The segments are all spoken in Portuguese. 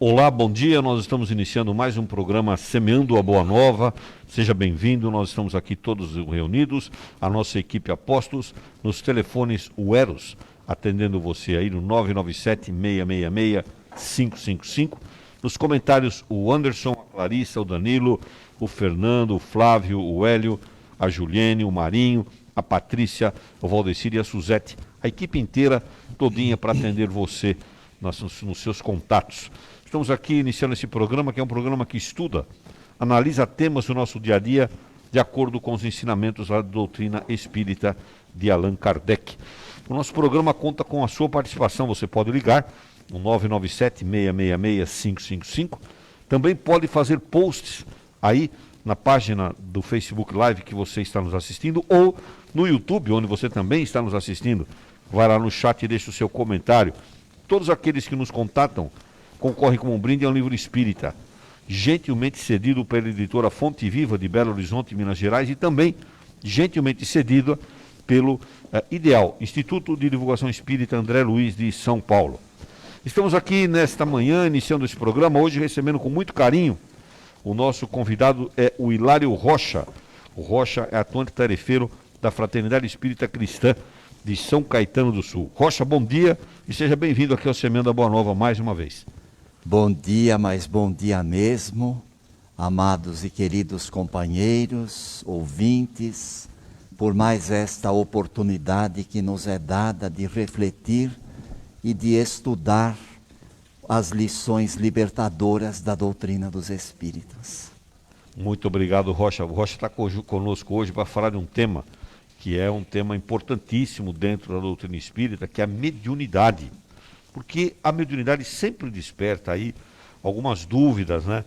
Olá, bom dia. Nós estamos iniciando mais um programa Semeando a Boa Nova. Seja bem-vindo. Nós estamos aqui todos reunidos, a nossa equipe Apóstolos, nos telefones Eros, atendendo você aí no 997-666-555. Nos comentários o Anderson, a Clarissa, o Danilo, o Fernando, o Flávio, o Hélio, a Juliene, o Marinho, a Patrícia, o Valdecir e a Suzete. A equipe inteira todinha para atender você nos seus contatos. Estamos aqui iniciando esse programa, que é um programa que estuda, analisa temas do nosso dia a dia, de acordo com os ensinamentos da doutrina espírita de Allan Kardec. O nosso programa conta com a sua participação. Você pode ligar no 997-666-555. Também pode fazer posts aí na página do Facebook Live que você está nos assistindo, ou no YouTube, onde você também está nos assistindo. Vai lá no chat e deixa o seu comentário. Todos aqueles que nos contatam concorrem com um brinde a um livro espírita, gentilmente cedido pela editora Fonte Viva de Belo Horizonte, Minas Gerais, e também gentilmente cedido pelo IDEAL, Instituto de Divulgação Espírita André Luiz de São Paulo. Estamos aqui nesta manhã, iniciando esse programa, hoje recebendo com muito carinho. O nosso convidado é o Hilário Rocha. O Rocha é atuante tarefeiro da Fraternidade Espírita Cristã de São Caetano do Sul. Rocha, bom dia e seja bem-vindo aqui ao Semeando a Boa Nova mais uma vez. Bom dia, mas bom dia mesmo, amados e queridos companheiros, ouvintes, por mais esta oportunidade que nos é dada de refletir e de estudar as lições libertadoras da doutrina dos Espíritos. Muito obrigado, Rocha. O Rocha está conosco hoje para falar de um tema que é um tema importantíssimo dentro da doutrina espírita, que é a mediunidade. Porque a mediunidade sempre desperta aí algumas dúvidas, né?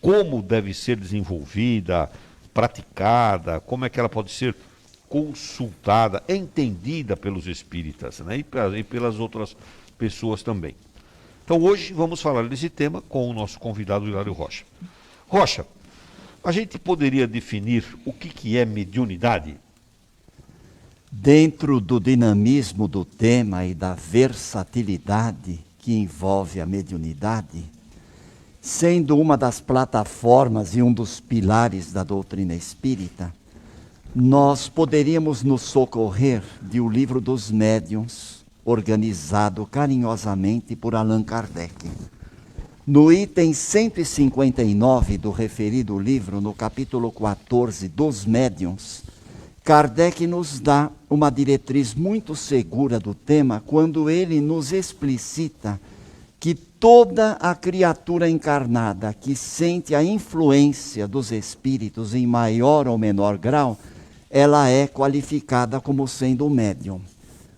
Como deve ser desenvolvida, praticada, como é que ela pode ser consultada, entendida pelos espíritas, né? E pelas outras pessoas também. Então hoje vamos falar desse tema com o nosso convidado Hilário Rocha. Rocha, a gente poderia definir o que é mediunidade? Dentro do dinamismo do tema e da versatilidade que envolve a mediunidade, sendo uma das plataformas e um dos pilares da doutrina espírita, nós poderíamos nos socorrer de O Livro dos Médiuns, organizado carinhosamente por Allan Kardec. No item 159 do referido livro, no capítulo 14 dos Médiuns, Kardec nos dá uma diretriz muito segura do tema quando ele nos explicita que toda a criatura encarnada que sente a influência dos espíritos em maior ou menor grau, ela é qualificada como sendo médium.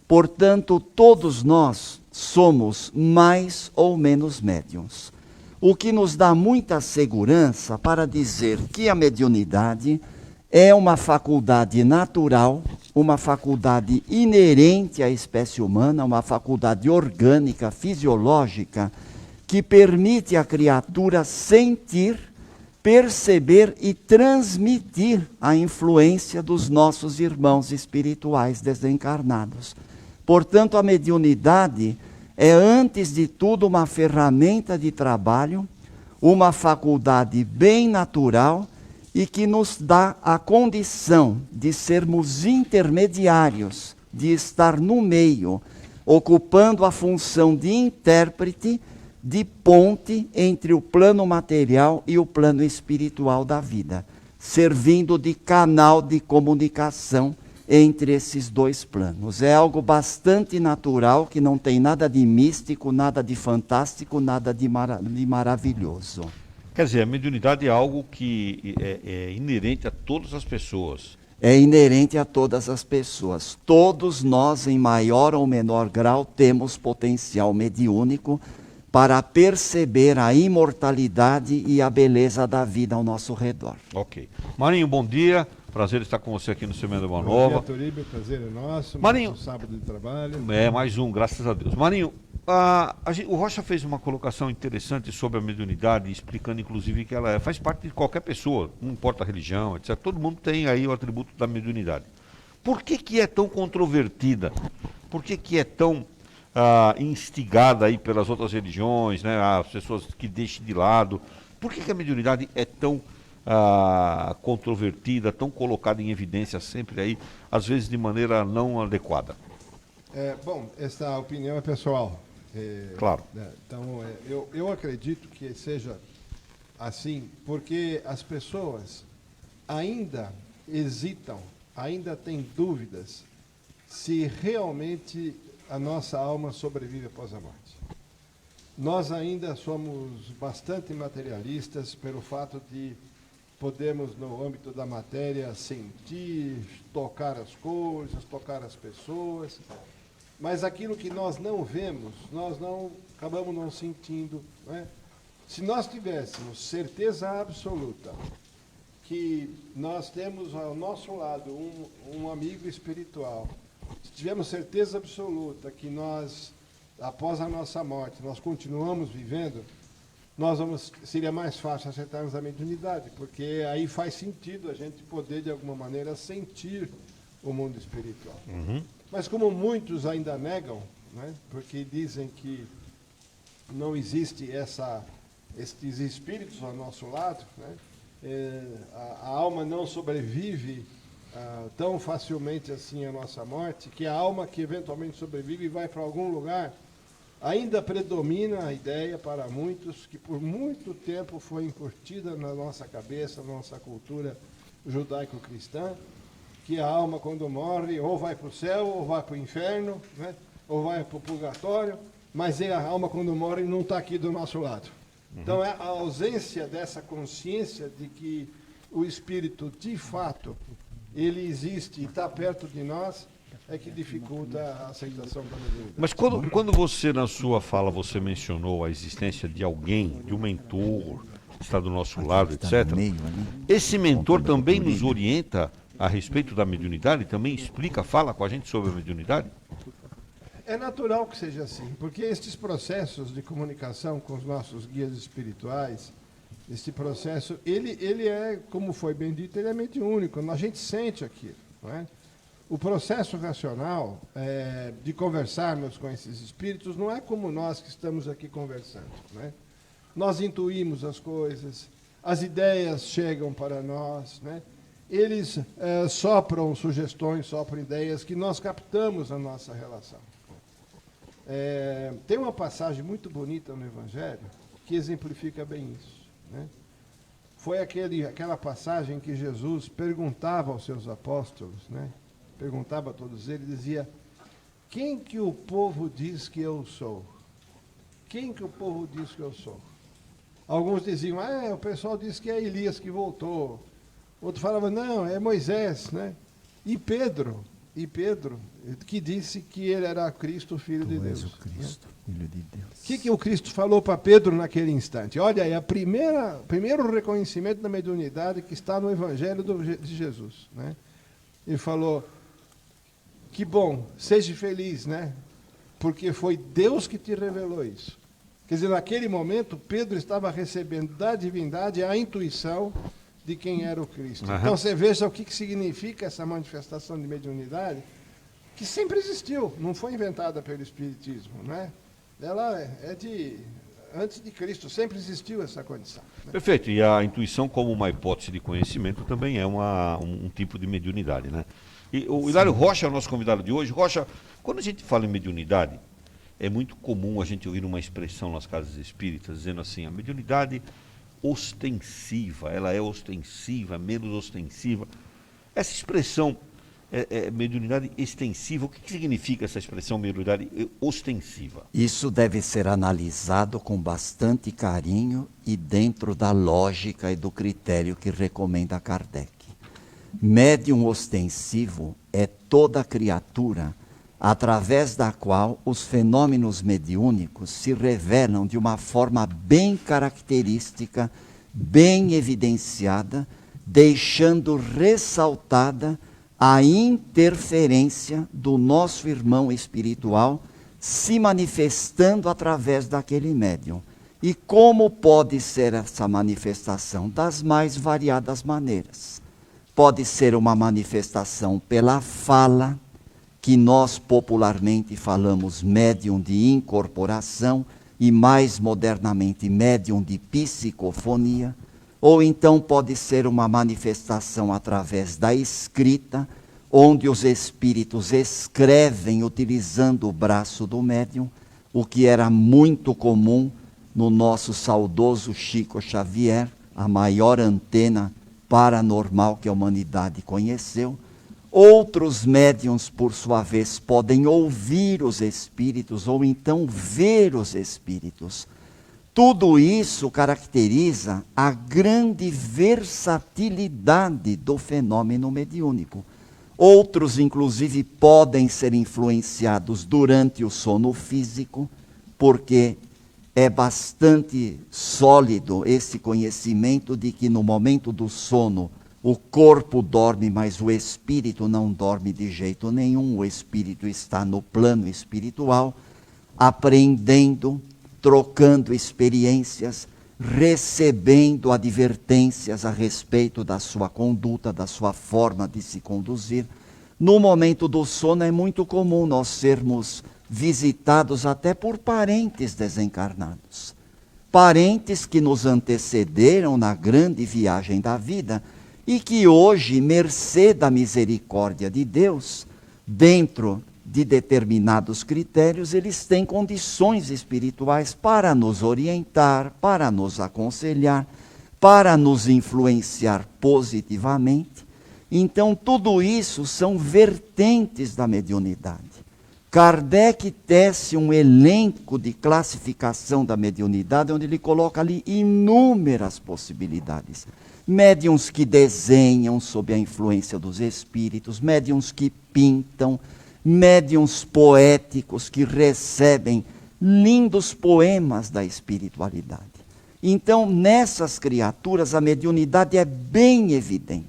Portanto, todos nós somos mais ou menos médiums. O que nos dá muita segurança para dizer que a mediunidade é uma faculdade natural, uma faculdade inerente à espécie humana, uma faculdade orgânica, fisiológica, que permite à criatura sentir, perceber e transmitir a influência dos nossos irmãos espirituais desencarnados. Portanto, a mediunidade é, antes de tudo, uma ferramenta de trabalho, uma faculdade bem natural, e que nos dá a condição de sermos intermediários, de estar no meio, ocupando a função de intérprete, de ponte entre o plano material e o plano espiritual da vida, servindo de canal de comunicação entre esses dois planos. É algo bastante natural, que não tem nada de místico, nada de fantástico, nada de maravilhoso. Quer dizer, a mediunidade é algo que é inerente a todas as pessoas. É inerente a todas as pessoas. Todos nós, em maior ou menor grau, temos potencial mediúnico para perceber a imortalidade e a beleza da vida ao nosso redor. Ok. Marinho, bom dia. Prazer estar com você aqui no Semeando a Boa Nova. Bom dia, Toríbio. Prazer é nosso. Marinho. Mais um sábado de trabalho. Mais um, graças a Deus. Marinho, o Rocha fez uma colocação interessante sobre a mediunidade, explicando inclusive que ela faz parte de qualquer pessoa, não importa a religião, etc. Todo mundo tem aí o atributo da mediunidade. Por que é tão controvertida? Por que é tão instigada aí pelas outras religiões, né? As pessoas que deixam de lado. Por que a mediunidade é tão controvertida, tão colocada em evidência sempre aí, às vezes de maneira não adequada? Bom, essa opinião é pessoal. Claro. Então, eu acredito que seja assim, porque as pessoas ainda hesitam, ainda têm dúvidas se realmente a nossa alma sobrevive após a morte. Nós ainda somos bastante materialistas pelo fato de podermos, no âmbito da matéria, sentir, tocar as coisas, tocar as pessoas, mas aquilo que nós não vemos, nós não acabamos não sentindo, né? Se nós tivéssemos certeza absoluta que nós temos ao nosso lado um amigo espiritual, se tivermos certeza absoluta que nós, após a nossa morte, nós continuamos vivendo, seria mais fácil acertarmos a mediunidade, porque aí faz sentido a gente poder, de alguma maneira, sentir o mundo espiritual. Uhum. Mas como muitos ainda negam, né, porque dizem que não existe esses espíritos ao nosso lado, né, a alma não sobrevive tão facilmente assim à nossa morte, que a alma que eventualmente sobrevive e vai para algum lugar, ainda predomina a ideia para muitos, que por muito tempo foi incutida na nossa cabeça, na nossa cultura judaico-cristã, que a alma, quando morre, ou vai para o céu, ou vai para o inferno, né? Ou vai para o purgatório, mas a alma, quando morre, não está aqui do nosso lado. Uhum. Então, é a ausência dessa consciência de que o espírito, de fato, ele existe e está perto de nós, é que dificulta a aceitação da mediunidade. Mas quando você, na sua fala, você mencionou a existência de alguém, de um mentor, que está do nosso lado, etc., esse mentor também nos orienta a respeito da mediunidade, também explica, fala com a gente sobre a mediunidade? É natural que seja assim, porque estes processos de comunicação com os nossos guias espirituais, esse processo, ele é, como foi bem dito, ele é mediúnico, a gente sente aquilo, não é? O processo racional de conversarmos com esses espíritos não é como nós que estamos aqui conversando, né? Nós intuímos as coisas, as ideias chegam para nós, né? Eles sopram sugestões, sopram ideias que nós captamos na nossa relação. Tem uma passagem muito bonita no Evangelho que exemplifica bem isso, né? Foi aquela passagem que Jesus perguntava aos seus apóstolos, né? Perguntava a todos eles, dizia: quem que o povo diz que eu sou? Quem que o povo diz que eu sou? Alguns diziam: o pessoal diz que é Elias que voltou. Outro falava: não, é Moisés, né? E Pedro, que disse que ele era Cristo, Filho de Deus. O Cristo, né? Filho de Deus. O que o Cristo falou para Pedro naquele instante? Olha aí, primeiro reconhecimento da mediunidade que está no Evangelho de Jesus, né? Ele falou: que bom, seja feliz, né? Porque foi Deus que te revelou isso. Quer dizer, naquele momento, Pedro estava recebendo da divindade a intuição de quem era o Cristo. Uhum. Então você veja o que significa essa manifestação de mediunidade, que sempre existiu, não foi inventada pelo Espiritismo, né? Ela antes de Cristo, sempre existiu essa condição, né? Perfeito, e a intuição como uma hipótese de conhecimento também é um tipo de mediunidade, né? E o Hilário Rocha é o nosso convidado de hoje. Rocha, quando a gente fala em mediunidade, é muito comum a gente ouvir uma expressão nas casas espíritas dizendo assim: a mediunidade ostensiva, ela é ostensiva, menos ostensiva. Essa expressão, mediunidade extensiva, o que significa essa expressão mediunidade ostensiva? Isso deve ser analisado com bastante carinho e dentro da lógica e do critério que recomenda Kardec. Médium ostensivo é toda criatura através da qual os fenômenos mediúnicos se revelam de uma forma bem característica, bem evidenciada, deixando ressaltada a interferência do nosso irmão espiritual se manifestando através daquele médium. E como pode ser essa manifestação? Das mais variadas maneiras. Pode ser uma manifestação pela fala, que nós popularmente falamos médium de incorporação e mais modernamente médium de psicofonia, ou então pode ser uma manifestação através da escrita, onde os espíritos escrevem utilizando o braço do médium, o que era muito comum no nosso saudoso Chico Xavier, a maior antena paranormal que a humanidade conheceu. Outros médiuns, por sua vez, podem ouvir os espíritos ou então ver os espíritos. Tudo isso caracteriza a grande versatilidade do fenômeno mediúnico. Outros, inclusive, podem ser influenciados durante o sono físico, porque é bastante sólido esse conhecimento de que no momento do sono o corpo dorme, mas o espírito não dorme de jeito nenhum. O espírito está no plano espiritual, aprendendo, trocando experiências, recebendo advertências a respeito da sua conduta, da sua forma de se conduzir. No momento do sono é muito comum nós sermos visitados até por parentes desencarnados. Parentes que nos antecederam na grande viagem da vida e que hoje, mercê da misericórdia de Deus, dentro de determinados critérios, eles têm condições espirituais para nos orientar, para nos aconselhar, para nos influenciar positivamente. Então, tudo isso são vertentes da mediunidade. Kardec tece um elenco de classificação da mediunidade, onde ele coloca ali inúmeras possibilidades. Médiuns que desenham sob a influência dos espíritos, médiuns que pintam, médiuns poéticos que recebem lindos poemas da espiritualidade. Então, nessas criaturas, a mediunidade é bem evidente.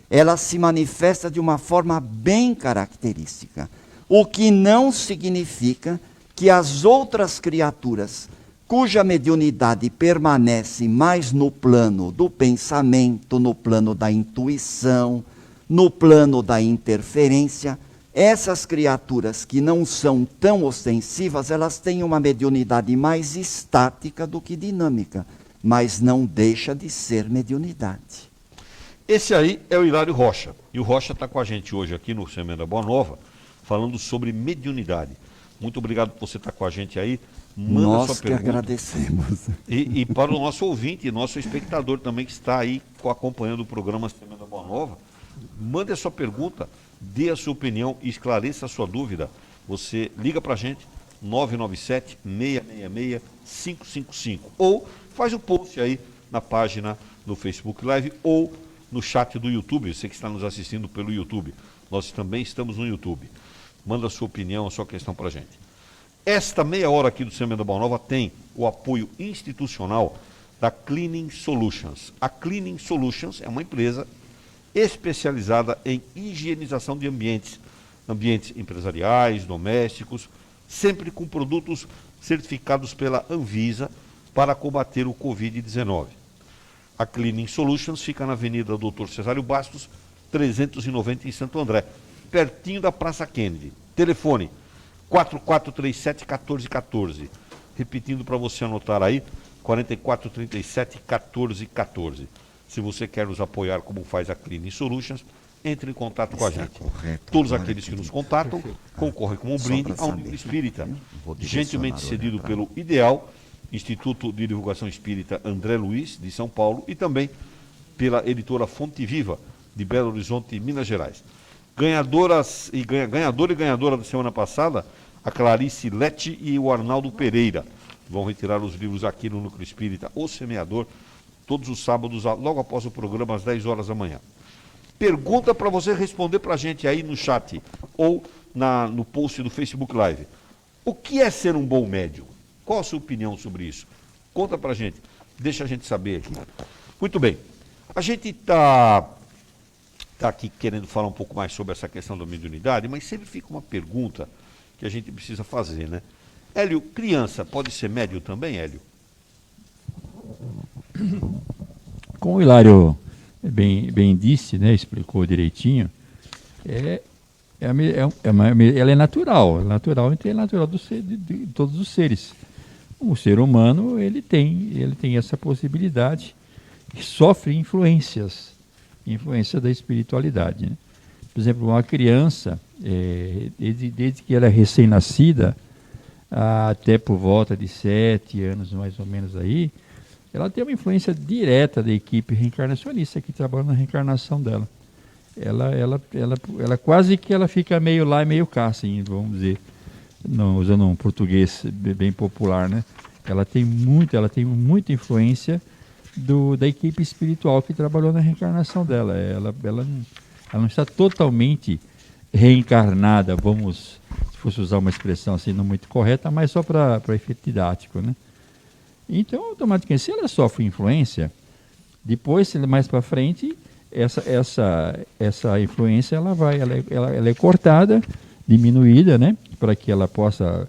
Ela se manifesta de uma forma bem característica. O que não significa que as outras criaturas, cuja mediunidade permanece mais no plano do pensamento, no plano da intuição, no plano da interferência, essas criaturas que não são tão ostensivas, elas têm uma mediunidade mais estática do que dinâmica, mas não deixa de ser mediunidade. Esse aí é o Hilário Rocha. E o Rocha está com a gente hoje aqui no Semana Boa Nova, falando sobre mediunidade. Muito obrigado por você estar com a gente aí. Manda Nós sua que pergunta. agradecemos. E para o nosso ouvinte, nosso espectador também que está aí acompanhando o programa Semana Boa Nova, mande a sua pergunta, dê a sua opinião e esclareça a sua dúvida. Você liga para a gente, 997-666-555. Ou faz o post aí na página do Facebook Live ou no chat do YouTube. Você que está nos assistindo pelo YouTube. Nós também estamos no YouTube. Manda a sua opinião, a sua questão para a gente. Esta meia hora aqui do Semana Boa Nova tem o apoio institucional da Cleaning Solutions. A Cleaning Solutions é uma empresa especializada em higienização de ambientes empresariais, domésticos, sempre com produtos certificados pela Anvisa para combater o Covid-19. A Cleaning Solutions fica na Avenida Dr. Cesário Bastos, 390 em Santo André, pertinho da Praça Kennedy. Telefone 4437-1414. Repetindo para você anotar aí, 4437-1414. Se você quer nos apoiar como faz a Cleaning Solutions, entre em contato com a gente. Todos aqueles que nos contatam concorrem como um brinde a um livro espírita, gentilmente cedido pelo Ideal, Instituto de Divulgação Espírita André Luiz, de São Paulo, e também pela editora Fonte Viva, de Belo Horizonte, Minas Gerais. Ganhador e ganhadora da semana passada, a Clarice Lete e o Arnaldo Pereira. Vão retirar os livros aqui no Núcleo Espírita O Semeador, todos os sábados, logo após o programa, às 10 horas da manhã. Pergunta para você responder para a gente aí no chat ou no post do Facebook Live. O que é ser um bom médium? Qual a sua opinião sobre isso? Conta para a gente, deixa a gente saber aqui. Muito bem, a gente está aqui querendo falar um pouco mais sobre essa questão da mediunidade, mas sempre fica uma pergunta que a gente precisa fazer, né? Hélio, criança pode ser médium também, Hélio? Como o Hilário bem disse, né, explicou direitinho, ela é natural, então é natural de todos os seres. O ser humano, ele tem essa possibilidade e sofre influência da espiritualidade, né? Por exemplo, uma criança, desde que ela é recém-nascida, até por volta de 7 anos, mais ou menos aí, ela tem uma influência direta da equipe reencarnacionista que trabalha na reencarnação dela. Ela quase que ela fica meio lá e meio cá, assim, vamos dizer, usando um português bem popular, né? Ela tem muita influência da equipe espiritual que trabalhou na reencarnação dela. Ela não está totalmente reencarnada, se fosse usar uma expressão assim não muito correta, mas só para efeito didático, né? Então, automaticamente, se ela sofre influência, depois, mais para frente, essa influência ela é cortada, diminuída, né? Para que ela possa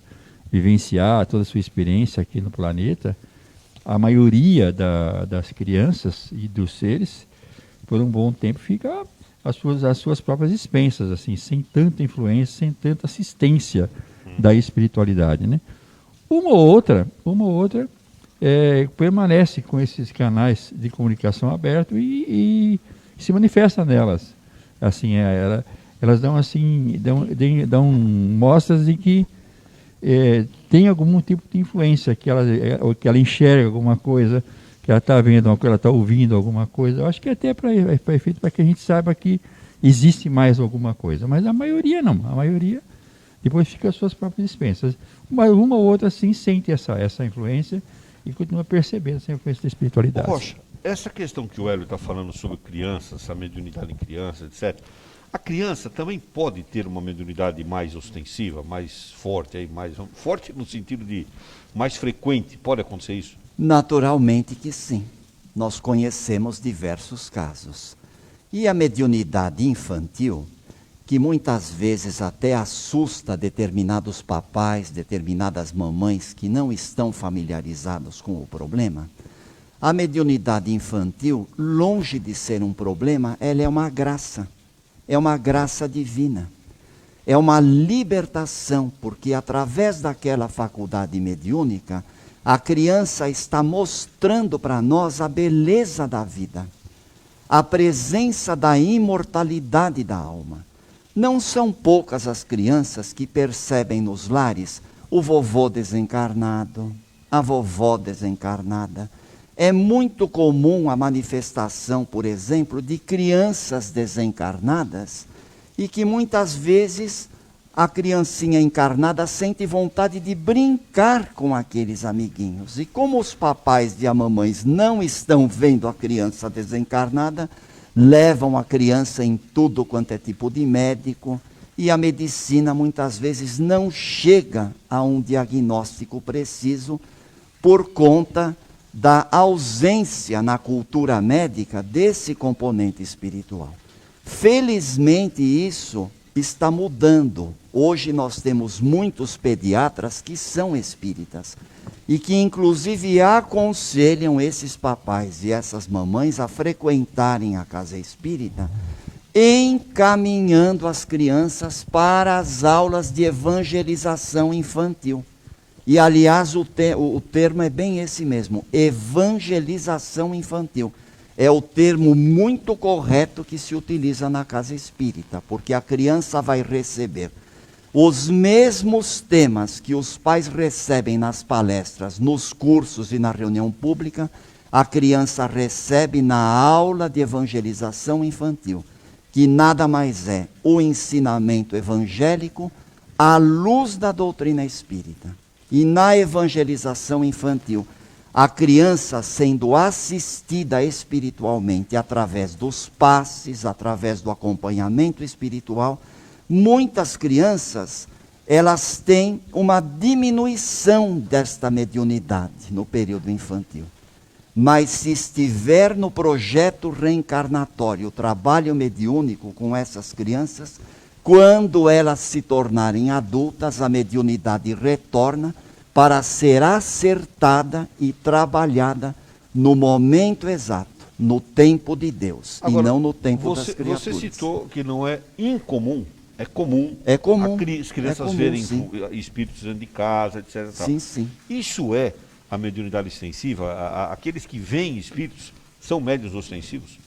vivenciar toda a sua experiência aqui no planeta. A maioria das crianças e dos seres, por um bom tempo, fica às suas próprias expensas, assim, sem tanta influência, sem tanta assistência da espiritualidade, né? Uma ou outra permanece com esses canais de comunicação abertos e se manifesta nelas. Assim, elas dão assim, dão mostras de que tem algum tipo de influência, que ela enxerga alguma coisa, que ela está vendo, que ela está ouvindo alguma coisa. Eu acho que até para efeito para que a gente saiba que existe mais alguma coisa. Mas a maioria não. A maioria depois fica às suas próprias expensas. Mas uma ou outra sim sente essa influência e continua percebendo essa influência da espiritualidade. Rocha, essa questão que o Hélio está falando sobre crianças, a mediunidade em crianças, etc. A criança também pode ter uma mediunidade mais ostensiva, mais forte, mais forte no sentido de mais frequente. Pode acontecer isso? Naturalmente que sim. Nós conhecemos diversos casos. E a mediunidade infantil, que muitas vezes até assusta determinados papais, determinadas mamães que não estão familiarizados com o problema, a mediunidade infantil, longe de ser um problema, ela é uma graça. É uma graça divina. É uma libertação, porque através daquela faculdade mediúnica, a criança está mostrando para nós a beleza da vida, a presença da imortalidade da alma. Não são poucas as crianças que percebem nos lares o vovô desencarnado, a vovó desencarnada. É muito comum a manifestação, por exemplo, de crianças desencarnadas e que muitas vezes a criancinha encarnada sente vontade de brincar com aqueles amiguinhos. E como os papais e as mamães não estão vendo a criança desencarnada, levam a criança em tudo quanto é tipo de médico e a medicina muitas vezes não chega a um diagnóstico preciso por conta da ausência na cultura médica desse componente espiritual. Felizmente isso está mudando. Hoje nós temos muitos pediatras que são espíritas e que inclusive aconselham esses papais e essas mamães a frequentarem a casa espírita, encaminhando as crianças para as aulas de evangelização infantil. E, aliás, o termo é bem esse mesmo, evangelização infantil. É o termo muito correto que se utiliza na casa espírita, porque a criança vai receber os mesmos temas que os pais recebem nas palestras, nos cursos e na reunião pública, a criança recebe na aula de evangelização infantil, que nada mais é o ensinamento evangélico à luz da doutrina espírita. E na evangelização infantil, a criança sendo assistida espiritualmente através dos passes, através do acompanhamento espiritual, muitas crianças, elas têm uma diminuição desta mediunidade no período infantil. Mas se estiver no projeto reencarnatório, o trabalho mediúnico com essas crianças, quando elas se tornarem adultas, a mediunidade retorna para ser acertada e trabalhada no momento exato, no tempo de Deus. Agora, e não no tempo das criaturas. Você citou que não é incomum É comum, É comum. As crianças É comum, verem sim. espíritos dentro de casa, etc. e tal. Sim, sim. Isso é a mediunidade extensiva? Aqueles que veem espíritos são médiuns ostensivos?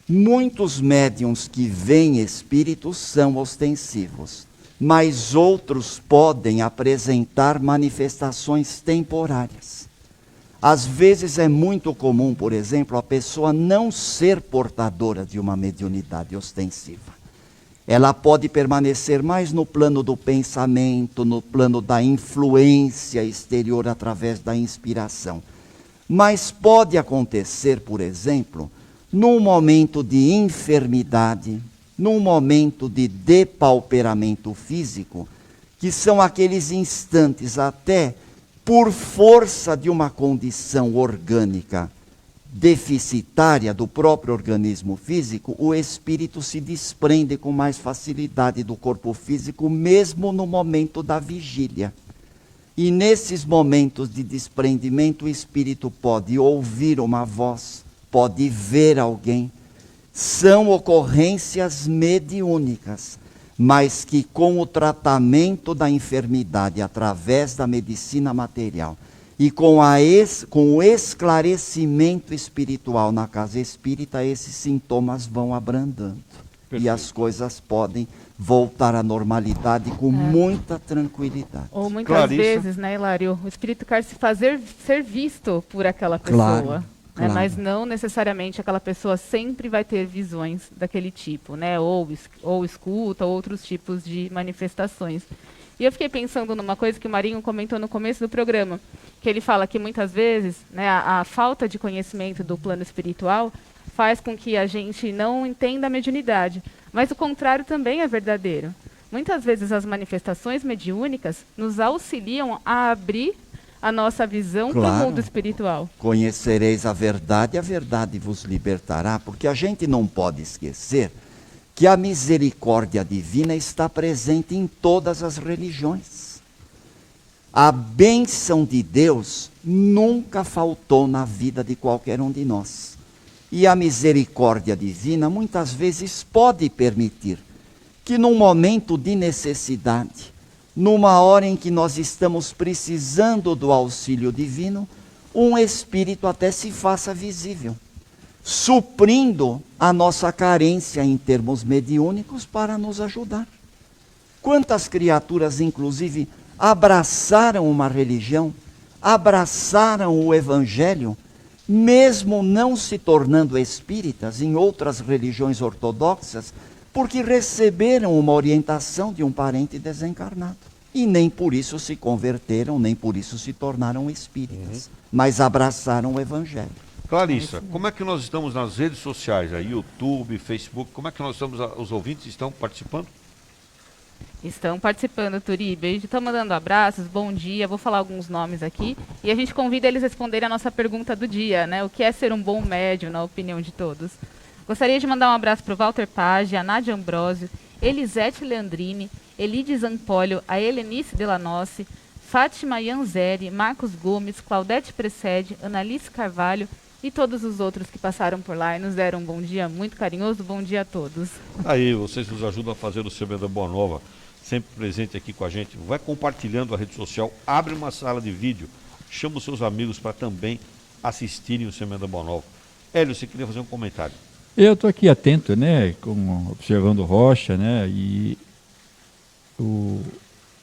Muitos médiuns que veem espíritos são ostensivos, mas outros podem apresentar manifestações temporárias. Às vezes é muito comum, por exemplo, a pessoa não ser portadora de uma mediunidade ostensiva. Ela pode permanecer mais no plano do pensamento, no plano da influência exterior através da inspiração. Mas pode acontecer, por exemplo, num momento de enfermidade, num momento de depauperamento físico, que são aqueles instantes até por força de uma condição orgânica deficitária do próprio organismo físico, o espírito se desprende com mais facilidade do corpo físico, mesmo no momento da vigília. E nesses momentos de desprendimento, o espírito pode ouvir uma voz, pode ver alguém. São ocorrências mediúnicas, mas que com o tratamento da enfermidade através da medicina material e com o esclarecimento espiritual na casa espírita, esses sintomas vão abrandando. Perfeito. E as coisas podem voltar à normalidade com muita tranquilidade. Ou muitas Clarice. vezes, né, Hilário, o espírito quer ser visto por aquela pessoa. Claro, Né, mas não necessariamente aquela pessoa sempre vai ter visões daquele tipo, né? Ou escuta outros tipos de manifestações. E eu fiquei pensando numa coisa que o Marinho comentou no começo do programa, que ele fala que muitas vezes, né, a falta de conhecimento do plano espiritual faz com que a gente não entenda a mediunidade. Mas o contrário também é verdadeiro. Muitas vezes as manifestações mediúnicas nos auxiliam a abrir a nossa visão para o Claro. mundo espiritual. Conhecereis a verdade vos libertará, porque a gente não pode esquecer que a misericórdia divina está presente em todas as religiões. A bênção de Deus nunca faltou na vida de qualquer um de nós. E a misericórdia divina muitas vezes pode permitir que num momento de necessidade, numa hora em que nós estamos precisando do auxílio divino, um espírito até se faça visível, suprindo a nossa carência em termos mediúnicos para nos ajudar. Quantas criaturas, inclusive, abraçaram uma religião, abraçaram o evangelho, mesmo não se tornando espíritas em outras religiões ortodoxas, porque receberam uma orientação de um parente desencarnado. E nem por isso se converteram, nem por isso se tornaram espíritas, mas abraçaram o evangelho. Clarissa, como é que nós estamos nas redes sociais, aí, YouTube, Facebook, como é que nós estamos, os ouvintes estão participando? Estão participando, Turibe. Estão mandando abraços, bom dia. Vou falar alguns nomes aqui. E a gente convida eles a responderem a nossa pergunta do dia, né? O que é ser um bom médium, na opinião de todos? Gostaria de mandar um abraço para o Walter Page, a Nádia Ambrosio, Elisete Leandrini, Elide Zampolho, a Helenice Delanossi, Fátima Ianzeri, Marcos Gomes, Claudete Precede, Analice Carvalho e todos os outros que passaram por lá e nos deram um bom dia muito carinhoso. Bom dia a todos. Aí, vocês nos ajudam a fazer o Semana da Boa Nova, sempre presente aqui com a gente. Vai compartilhando a rede social, abre uma sala de vídeo, chama os seus amigos para também assistirem o Semana da Boa Nova. Hélio, você queria fazer um comentário? Eu estou aqui atento, né, observando o Rocha, né, e o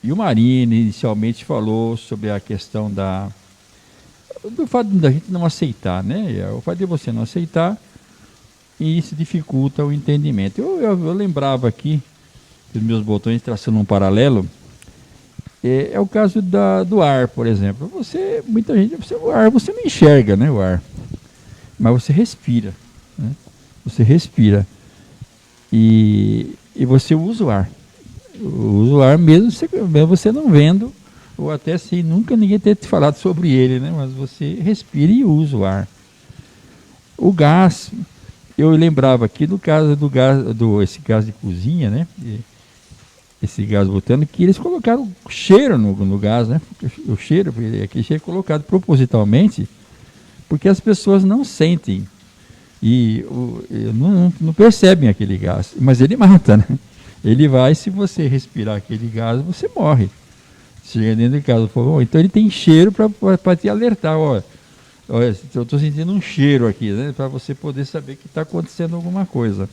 Marinho inicialmente falou sobre a questão do fato da gente não aceitar, né, o fato de você não aceitar, e isso dificulta o entendimento. Eu lembrava aqui, os meus botões traçando um paralelo, é o caso do ar, por exemplo. Muita gente, o ar, você não enxerga, né, o ar, mas você respira, né? Você respira e você usa o ar. Usa o ar mesmo você não vendo, ou até sem nunca ninguém ter te falado sobre ele, né? Mas você respira e usa o ar. O gás, eu lembrava aqui do caso do gás, esse gás de cozinha, né? Esse gás botânico, que eles colocaram cheiro no gás, né? O cheiro, aquele cheiro é colocado propositalmente, porque as pessoas não sentem. E não percebem aquele gás, mas ele mata, né? Ele vai, se você respirar aquele gás, você morre. Chega dentro de casa, falou, então ele tem cheiro para te alertar, olha, eu estou sentindo um cheiro aqui, né, para você poder saber que está acontecendo alguma coisa.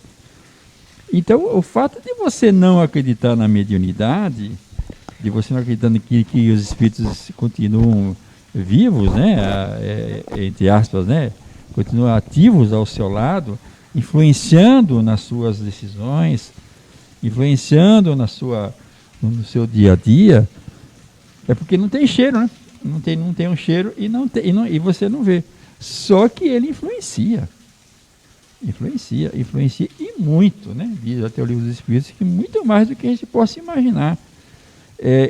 Então, o fato de você não acreditar na mediunidade, de você não acreditar que os espíritos continuam vivos, né, entre aspas, né, continuam ativos ao seu lado, influenciando nas suas decisões, influenciando no seu dia a dia, é porque não tem cheiro, né? Não tem um cheiro e você não vê. Só que ele influencia e muito, né? Diz até o Livro dos Espíritos que muito mais do que a gente possa imaginar.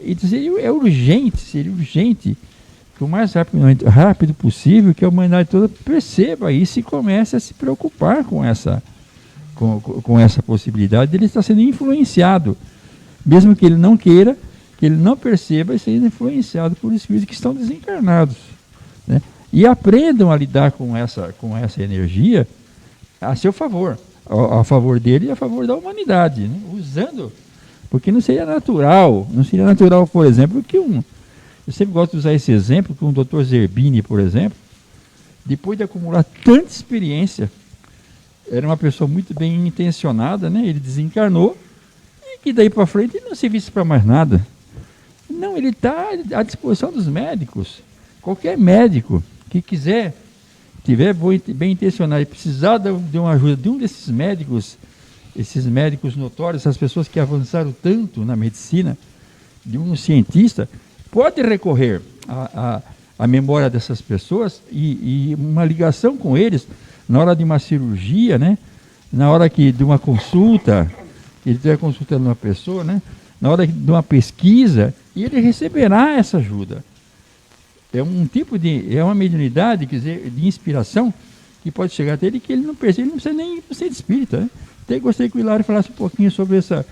Então seria urgente que o mais rápido possível que a humanidade toda perceba isso e comece a se preocupar com essa possibilidade de ele estar sendo influenciado, mesmo que ele não queira, que ele não perceba, sendo influenciado por espíritos que estão desencarnados, né? E aprendam a lidar com essa energia a seu favor, a favor dele e a favor da humanidade, né? Usando, porque não seria natural, por exemplo, que eu sempre gosto de usar esse exemplo, que um Dr. Zerbini, por exemplo, depois de acumular tanta experiência, era uma pessoa muito bem intencionada, né? Ele desencarnou e que daí para frente ele não servisse para mais nada. Não, ele está à disposição dos médicos. Qualquer médico que quiser, tiver bem intencionado e precisar de uma ajuda de um desses médicos, esses médicos notórios, essas pessoas que avançaram tanto na medicina, de um cientista, pode recorrer à memória dessas pessoas e uma ligação com eles na hora de uma cirurgia, né? Na hora de uma consulta, ele estiver consultando uma pessoa, né? Na hora de uma pesquisa, e ele receberá essa ajuda. É uma mediunidade, quer dizer, de inspiração, que pode chegar até ele que ele não percebe, ele não precisa nem ser de espírita, né? Até gostaria que o Hilário falasse um pouquinho sobre essa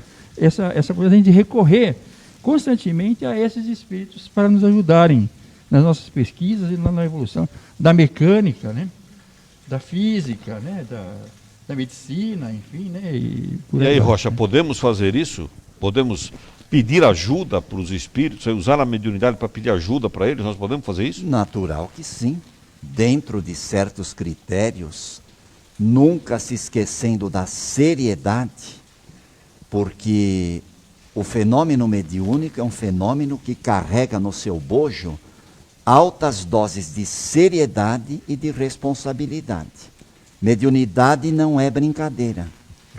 coisa de recorrer constantemente a esses espíritos para nos ajudarem nas nossas pesquisas e na evolução da mecânica, né? Da física, né? Da medicina, enfim, né? E aí, Rocha, podemos fazer isso? Podemos pedir ajuda para os espíritos, usar a mediunidade para pedir ajuda para eles? Nós podemos fazer isso? Natural que sim. Dentro de certos critérios, nunca se esquecendo da seriedade, porque o fenômeno mediúnico é um fenômeno que carrega no seu bojo altas doses de seriedade e de responsabilidade. Mediunidade não é brincadeira.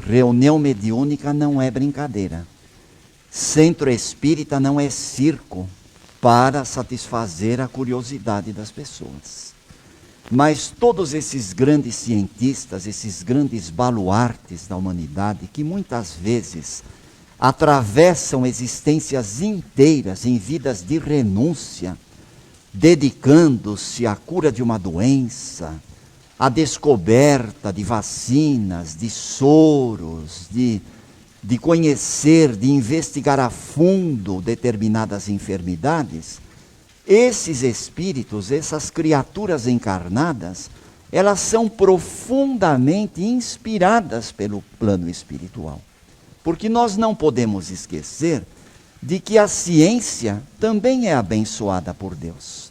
Reunião mediúnica não é brincadeira. Centro espírita não é circo para satisfazer a curiosidade das pessoas. Mas todos esses grandes cientistas, esses grandes baluartes da humanidade, que muitas vezes atravessam existências inteiras em vidas de renúncia, dedicando-se à cura de uma doença, à descoberta de vacinas, de soros, de conhecer, de investigar a fundo determinadas enfermidades, esses espíritos, essas criaturas encarnadas, elas são profundamente inspiradas pelo plano espiritual. Porque nós não podemos esquecer de que a ciência também é abençoada por Deus.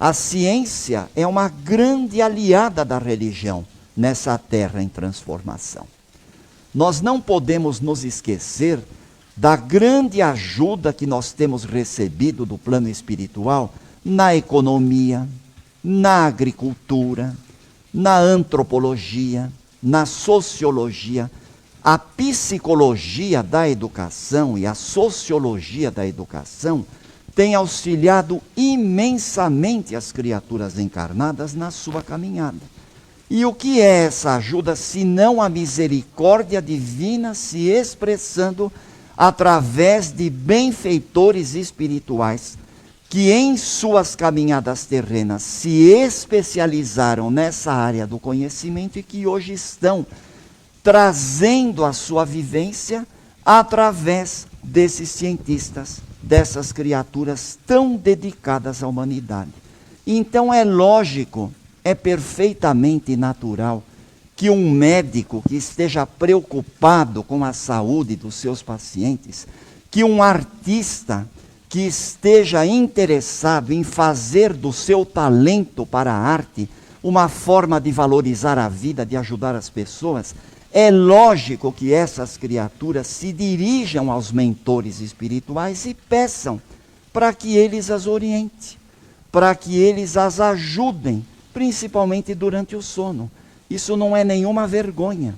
A ciência é uma grande aliada da religião nessa terra em transformação. Nós não podemos nos esquecer da grande ajuda que nós temos recebido do plano espiritual na economia, na agricultura, na antropologia, na sociologia. A psicologia da educação e a sociologia da educação têm auxiliado imensamente as criaturas encarnadas na sua caminhada. E o que é essa ajuda, senão a misericórdia divina se expressando através de benfeitores espirituais que em suas caminhadas terrenas se especializaram nessa área do conhecimento e que hoje estão trazendo a sua vivência através desses cientistas, dessas criaturas tão dedicadas à humanidade. Então é lógico, é perfeitamente natural que um médico que esteja preocupado com a saúde dos seus pacientes, que um artista que esteja interessado em fazer do seu talento para a arte uma forma de valorizar a vida, de ajudar as pessoas, é lógico que essas criaturas se dirijam aos mentores espirituais e peçam para que eles as orientem, para que eles as ajudem, principalmente durante o sono. Isso não é nenhuma vergonha.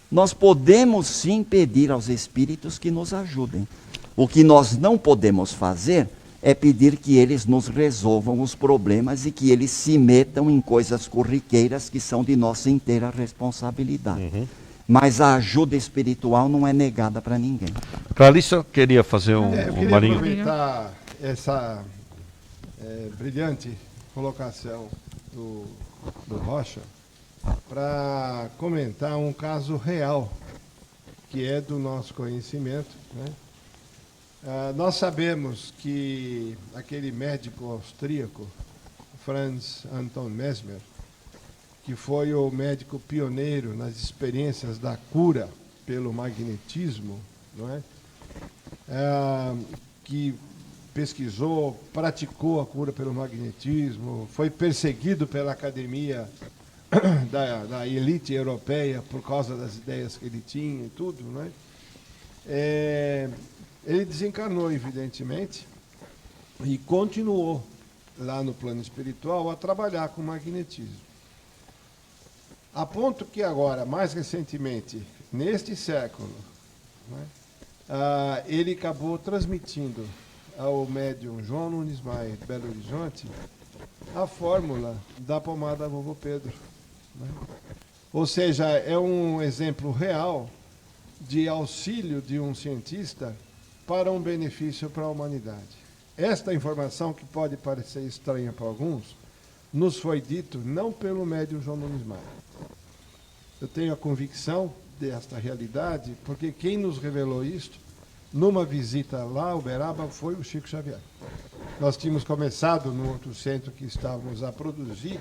Nós podemos sim pedir aos espíritos que nos ajudem. O que nós não podemos fazer é pedir que eles nos resolvam os problemas e que eles se metam em coisas corriqueiras que são de nossa inteira responsabilidade. Mas a ajuda espiritual não é negada para ninguém. Clarissa queria fazer Eu um queria Marinho. aproveitar essa brilhante colocação do Rocha para comentar um caso real que é do nosso conhecimento, né? Nós sabemos que aquele médico austríaco, Franz Anton Mesmer, que foi o médico pioneiro nas experiências da cura pelo magnetismo, não é? Que pesquisou, praticou a cura pelo magnetismo, foi perseguido pela academia da elite europeia por causa das ideias que ele tinha e tudo, não é? Ele desencarnou, evidentemente, e continuou lá no plano espiritual a trabalhar com magnetismo. A ponto que agora, mais recentemente, neste século, né, ele acabou transmitindo ao médium João Nunes Maia, de Belo Horizonte, a fórmula da pomada Vovô Pedro. Né? Ou seja, é um exemplo real de auxílio de um cientista para um benefício para a humanidade. Esta informação, que pode parecer estranha para alguns, nos foi dito não pelo médium João Nunes Maia. Eu tenho a convicção desta realidade, porque quem nos revelou isto, numa visita lá a Uberaba, foi o Chico Xavier. Nós tínhamos começado no outro centro que estávamos a produzir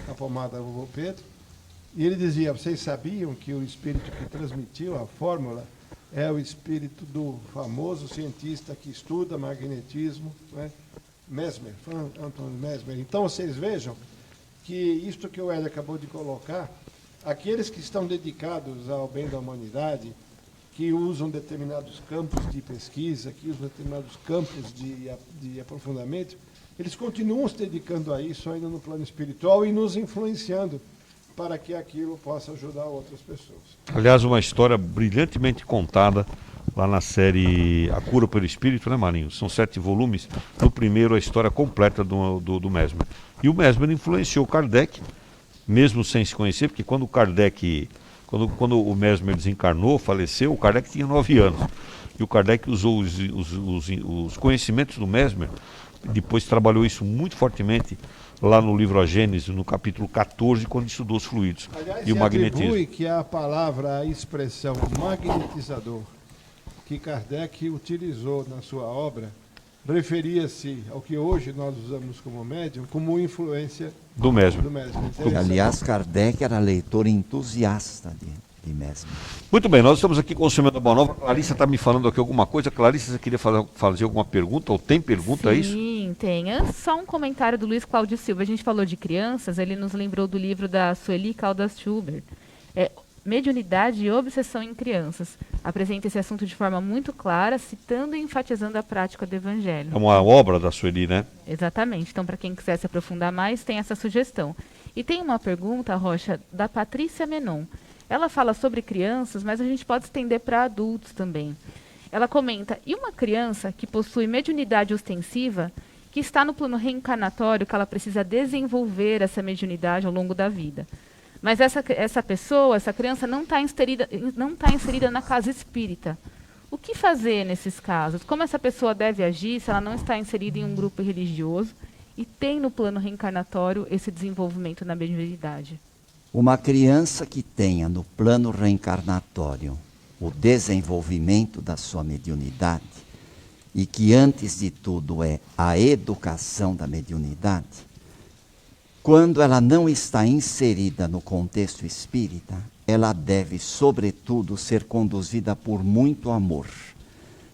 a pomada Vovô Pedro, e ele dizia: vocês sabiam que o espírito que transmitiu a fórmula é o espírito do famoso cientista que estuda magnetismo, né? Mesmer, Anton Mesmer. Então vocês vejam que isto que o Hélio acabou de colocar, aqueles que estão dedicados ao bem da humanidade, que usam determinados campos de pesquisa, que usam determinados campos de aprofundamento, eles continuam se dedicando a isso ainda no plano espiritual e nos influenciando para que aquilo possa ajudar outras pessoas. Aliás, uma história brilhantemente contada lá na série A Cura pelo Espírito, né, Marinho? São 7 volumes. No primeiro, a história completa do Mesmer. E o Mesmer influenciou Kardec, mesmo sem se conhecer, porque quando o Mesmer desencarnou, faleceu, o Kardec tinha 9 anos. E o Kardec usou os conhecimentos do Mesmer, depois trabalhou isso muito fortemente lá no livro A Gênese, no capítulo 14, quando estudou os fluidos. Aliás, e o magnetismo. Atribui que a palavra, a expressão magnetizador que Kardec utilizou na sua obra referia-se ao que hoje nós usamos como médium, como influência do Mesmer. Aliás, Kardec era leitor entusiasta de Mesmer. Muito bem, nós estamos aqui com o Semana Boa Nova. Clarissa está me falando aqui alguma coisa. Clarissa, você queria fazer alguma pergunta? Ou tem pergunta, é isso? Sim, tem. Só um comentário do Luiz Cláudio Silva. A gente falou de crianças, ele nos lembrou do livro da Sueli Caldas Schubert. Mediunidade e obsessão em crianças. Apresenta esse assunto de forma muito clara, citando e enfatizando a prática do Evangelho. É uma obra da Sueli, né? Exatamente. Então, para quem quiser se aprofundar mais, tem essa sugestão. E tem uma pergunta, Rocha, da Patrícia Menon. Ela fala sobre crianças, mas a gente pode estender para adultos também. Ela comenta: e uma criança que possui mediunidade ostensiva, que está no plano reencarnatório, que ela precisa desenvolver essa mediunidade ao longo da vida. Mas essa pessoa, essa criança, não está inserida na casa espírita. O que fazer nesses casos? Como essa pessoa deve agir se ela não está inserida em um grupo religioso e tem no plano reencarnatório esse desenvolvimento na mediunidade? Uma criança que tenha no plano reencarnatório o desenvolvimento da sua mediunidade e que, antes de tudo, é a educação da mediunidade, quando ela não está inserida no contexto espírita, ela deve, sobretudo, ser conduzida por muito amor.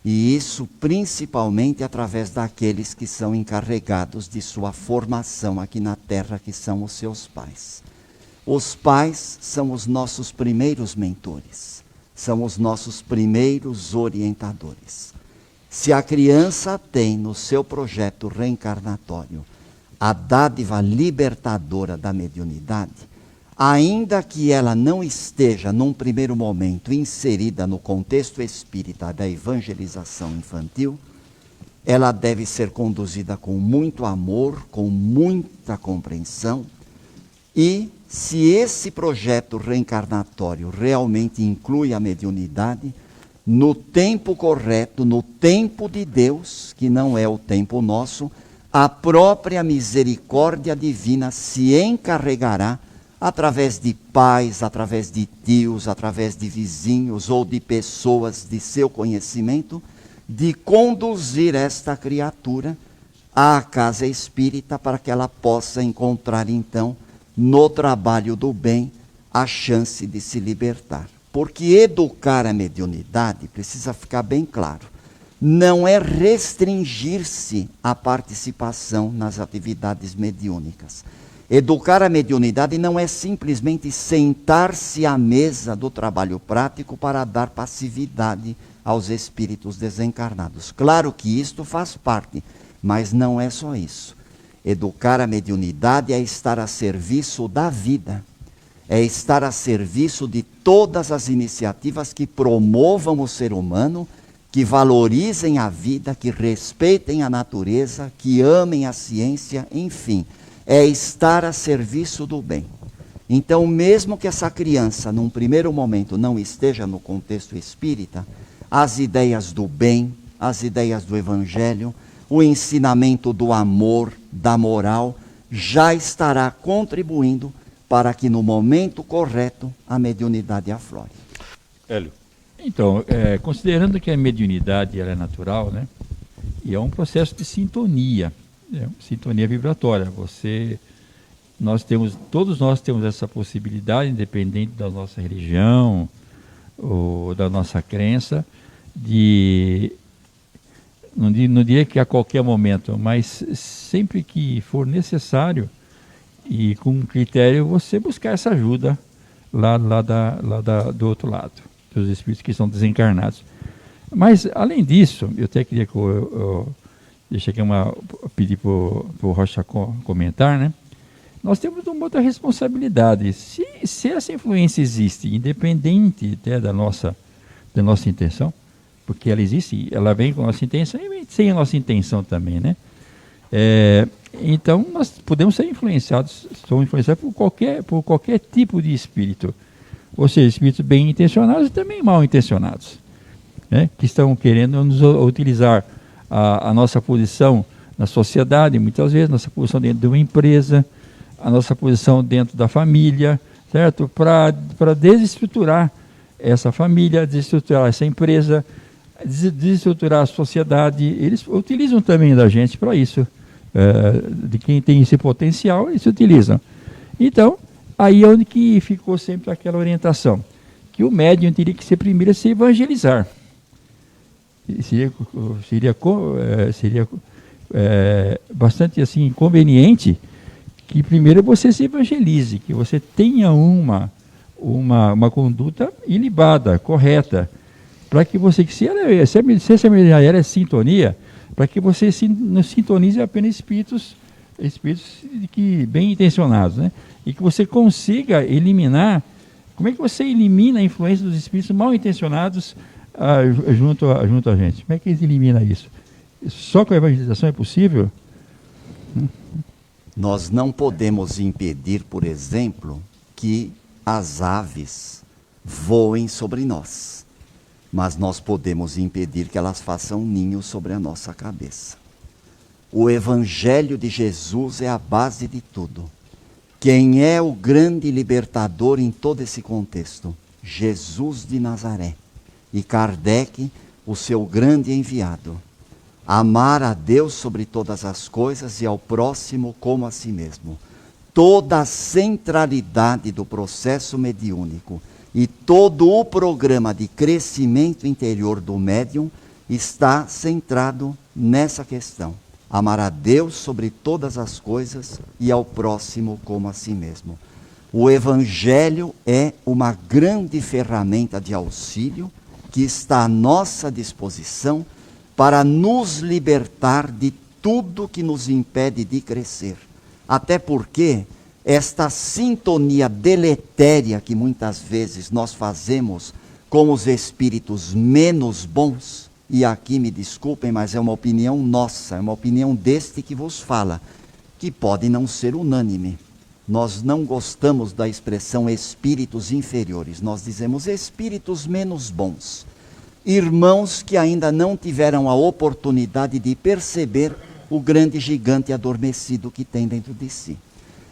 E isso principalmente através daqueles que são encarregados de sua formação aqui na terra, que são os seus pais. Os pais são os nossos primeiros mentores, são os nossos primeiros orientadores. Se a criança tem no seu projeto reencarnatório a dádiva libertadora da mediunidade, ainda que ela não esteja, num primeiro momento, inserida no contexto espírita da evangelização infantil, ela deve ser conduzida com muito amor, com muita compreensão, e se esse projeto reencarnatório realmente inclui a mediunidade, no tempo correto, no tempo de Deus, que não é o tempo nosso, a própria misericórdia divina se encarregará, através de pais, através de tios, através de vizinhos ou de pessoas de seu conhecimento, de conduzir esta criatura à casa espírita para que ela possa encontrar então, no trabalho do bem, a chance de se libertar. Porque educar a mediunidade, precisa ficar bem claro, não é restringir-se à participação nas atividades mediúnicas. Educar a mediunidade não é simplesmente sentar-se à mesa do trabalho prático para dar passividade aos espíritos desencarnados. Claro que isto faz parte, mas não é só isso. Educar a mediunidade é estar a serviço da vida, é estar a serviço de todas as iniciativas que promovam o ser humano, que valorizem a vida, que respeitem a natureza, que amem a ciência, enfim, é estar a serviço do bem. Então, mesmo que essa criança, num primeiro momento, não esteja no contexto espírita, as ideias do bem, as ideias do evangelho, o ensinamento do amor, da moral, já estará contribuindo para que no momento correto a mediunidade aflore. Hélio. Então, considerando que a mediunidade ela é natural, né? E é um processo de sintonia, sintonia vibratória. Todos nós temos essa possibilidade, independente da nossa religião ou da nossa crença, não diria que a qualquer momento, mas sempre que for necessário e com critério, você buscar essa ajuda do outro lado, dos espíritos que são desencarnados. Mas, além disso, eu até queria deixar aqui pedir para o Rocha comentar, né? Nós temos uma outra responsabilidade. Se essa influência existe, independente até da nossa intenção, porque ela existe, ela vem com a nossa intenção e vem sem a nossa intenção também, né? Então, nós podemos ser influenciados por qualquer tipo de espírito. Ou seja, espíritos bem intencionados e também mal intencionados, né? Que estão querendo nos utilizar a nossa posição na sociedade, muitas vezes, nossa posição dentro de uma empresa, a nossa posição dentro da família, certo? Para desestruturar essa família, desestruturar essa empresa, desestruturar a sociedade. Eles utilizam também da gente para isso. De quem tem esse potencial, eles utilizam. Então, aí é onde que ficou sempre aquela orientação, que o médium teria que ser primeiro a se evangelizar. Seria bastante assim conveniente que primeiro você se evangelize, que você tenha uma conduta ilibada, correta, para que você, se essa mediunidade é sintonia, para que você não sintonize apenas espíritos bem intencionados, né? E que você consiga eliminar. Como é que você elimina a influência dos espíritos mal intencionados junto a gente? Como é que eles eliminam isso? Só com a evangelização é possível? Nós não podemos impedir, por exemplo, que as aves voem sobre nós. Mas nós podemos impedir que elas façam ninho sobre a nossa cabeça. O Evangelho de Jesus é a base de tudo. Quem é o grande libertador em todo esse contexto? Jesus de Nazaré. E Kardec, o seu grande enviado. Amar a Deus sobre todas as coisas e ao próximo como a si mesmo. Toda a centralidade do processo mediúnico E todo o programa de crescimento interior do médium está centrado nessa questão. Amar a Deus sobre todas as coisas e ao próximo como a si mesmo. O Evangelho é uma grande ferramenta de auxílio que está à nossa disposição para nos libertar de tudo que nos impede de crescer. Até porque esta sintonia deletéria que muitas vezes nós fazemos com os espíritos menos bons, e aqui me desculpem, mas é uma opinião nossa, é uma opinião deste que vos fala, que pode não ser unânime. Nós não gostamos da expressão espíritos inferiores, nós dizemos espíritos menos bons. Irmãos que ainda não tiveram a oportunidade de perceber o grande gigante adormecido que tem dentro de si.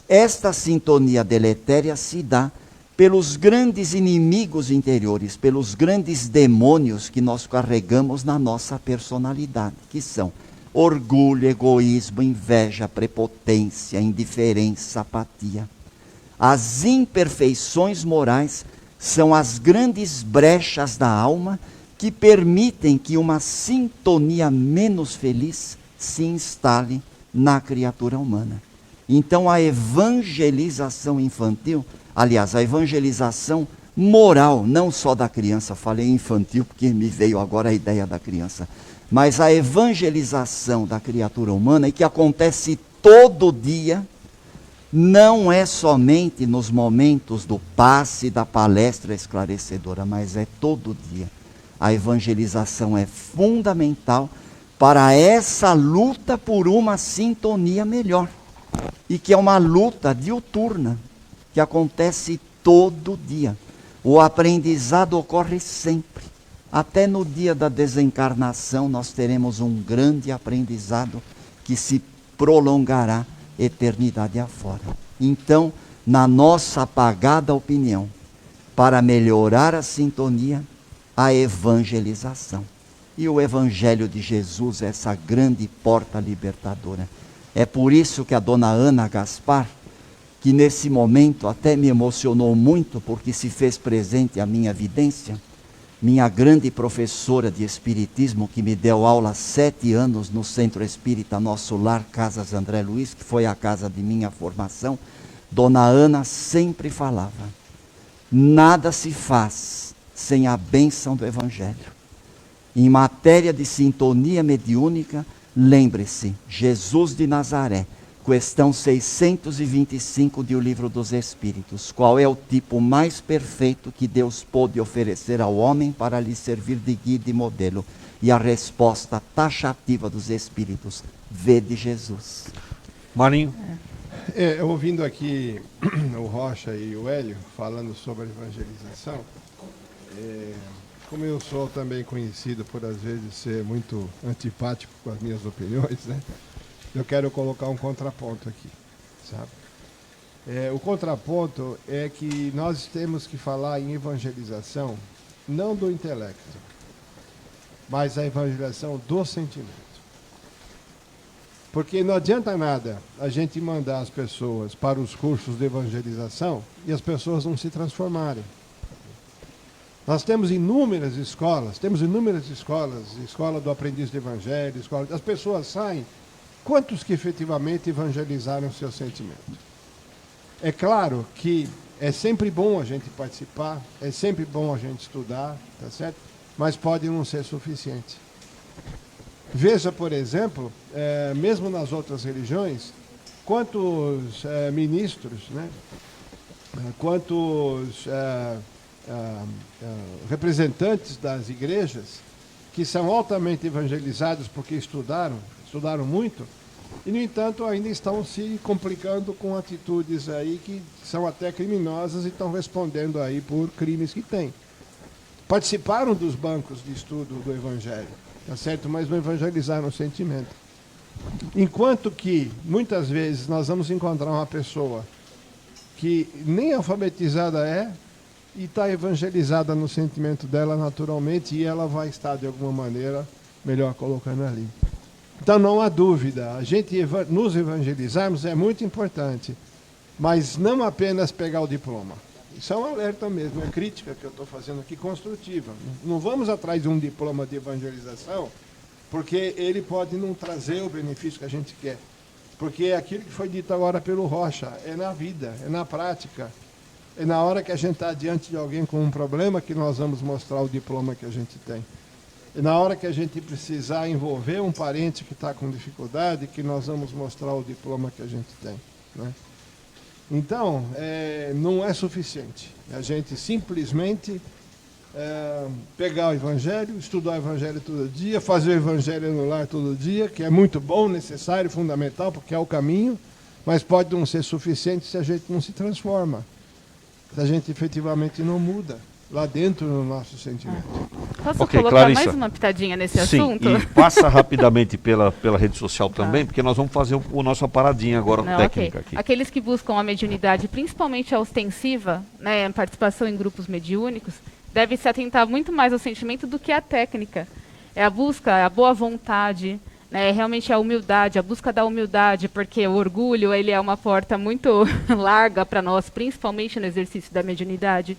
Esta sintonia deletéria se dá pelos grandes inimigos interiores, pelos grandes demônios que nós carregamos na nossa personalidade, que são orgulho, egoísmo, inveja, prepotência, indiferença, apatia. As imperfeições morais são as grandes brechas da alma que permitem que uma sintonia menos feliz se instale na criatura humana. Então a evangelização infantil, aliás, a evangelização moral, não só da criança, falei infantil porque me veio agora a ideia da criança, mas a evangelização da criatura humana, e que acontece todo dia, não é somente nos momentos do passe da palestra esclarecedora, mas é todo dia. A evangelização é fundamental para essa luta por uma sintonia melhor, e que é uma luta diuturna, que acontece todo dia. O aprendizado ocorre sempre. Até no dia da desencarnação nós teremos um grande aprendizado que se prolongará eternidade afora. Então, na nossa apagada opinião, para melhorar a sintonia, a evangelização. E o Evangelho de Jesus é essa grande porta libertadora. É por isso que a dona Ana Gaspar, que nesse momento até me emocionou muito, porque se fez presente a minha vidência, minha grande professora de Espiritismo, que me deu aula há 7 anos no Centro Espírita Nosso Lar, Casas André Luiz, que foi a casa de minha formação, dona Ana sempre falava, nada se faz sem a bênção do Evangelho. Em matéria de sintonia mediúnica, lembre-se, Jesus de Nazaré, questão 625 do Livro dos Espíritos. Qual é o tipo mais perfeito que Deus pôde oferecer ao homem para lhe servir de guia e de modelo? E a resposta taxativa dos Espíritos, vede Jesus. Marinho? Ouvindo aqui o Rocha e o Hélio falando sobre a evangelização, como eu sou também conhecido por às vezes ser muito antipático com as minhas opiniões, né? Eu quero colocar um contraponto aqui, sabe? O contraponto é que nós temos que falar em evangelização não do intelecto, mas a evangelização do sentimento. Porque não adianta nada a gente mandar as pessoas para os cursos de evangelização e as pessoas não se transformarem. Nós temos inúmeras escolas, escola do aprendiz de evangelho, as pessoas saem, quantos que efetivamente evangelizaram o seu sentimento? É claro que é sempre bom a gente participar, é sempre bom a gente estudar, tá certo? Mas pode não ser suficiente. Veja, por exemplo, mesmo nas outras religiões, quantos ministros, né? Quantos representantes das igrejas que são altamente evangelizados porque estudaram muito, e no entanto ainda estão se complicando com atitudes aí que são até criminosas e estão respondendo aí por crimes que têm. Participaram dos bancos de estudo do Evangelho, tá certo? Mas não evangelizaram o sentimento. Enquanto que muitas vezes nós vamos encontrar uma pessoa que nem alfabetizada é e está evangelizada no sentimento dela naturalmente, e ela vai estar de alguma maneira melhor colocando ali. Então não há dúvida, a gente nos evangelizarmos é muito importante, mas não apenas pegar o diploma. Isso é um alerta mesmo, é crítica que eu estou fazendo aqui, construtiva. Não vamos atrás de um diploma de evangelização, porque ele pode não trazer o benefício que a gente quer. Porque é aquilo que foi dito agora pelo Rocha, é na vida, é na prática. É na hora que a gente está diante de alguém com um problema que nós vamos mostrar o diploma que a gente tem. É na hora que a gente precisar envolver um parente que está com dificuldade que nós vamos mostrar o diploma que a gente tem, né? Então, não é suficiente a gente simplesmente pegar o Evangelho, estudar o Evangelho todo dia, fazer o Evangelho no lar todo dia, que é muito bom, necessário, fundamental, porque é o caminho, mas pode não ser suficiente se a gente não se transforma, se a gente efetivamente não muda lá dentro no nosso sentimento. Posso Ok, colocar Clarissa. mais uma pitadinha nesse Sim, assunto? e passa rapidamente pela rede social também, porque nós vamos fazer o nosso paradinha agora Não, técnica ok. aqui. Aqueles que buscam a mediunidade, principalmente a ostensiva, né, a participação em grupos mediúnicos, devem se atentar muito mais ao sentimento do que à técnica. É a busca, é a boa vontade, né, realmente a humildade, a busca da humildade, porque o orgulho ele é uma porta muito larga para nós, principalmente no exercício da mediunidade,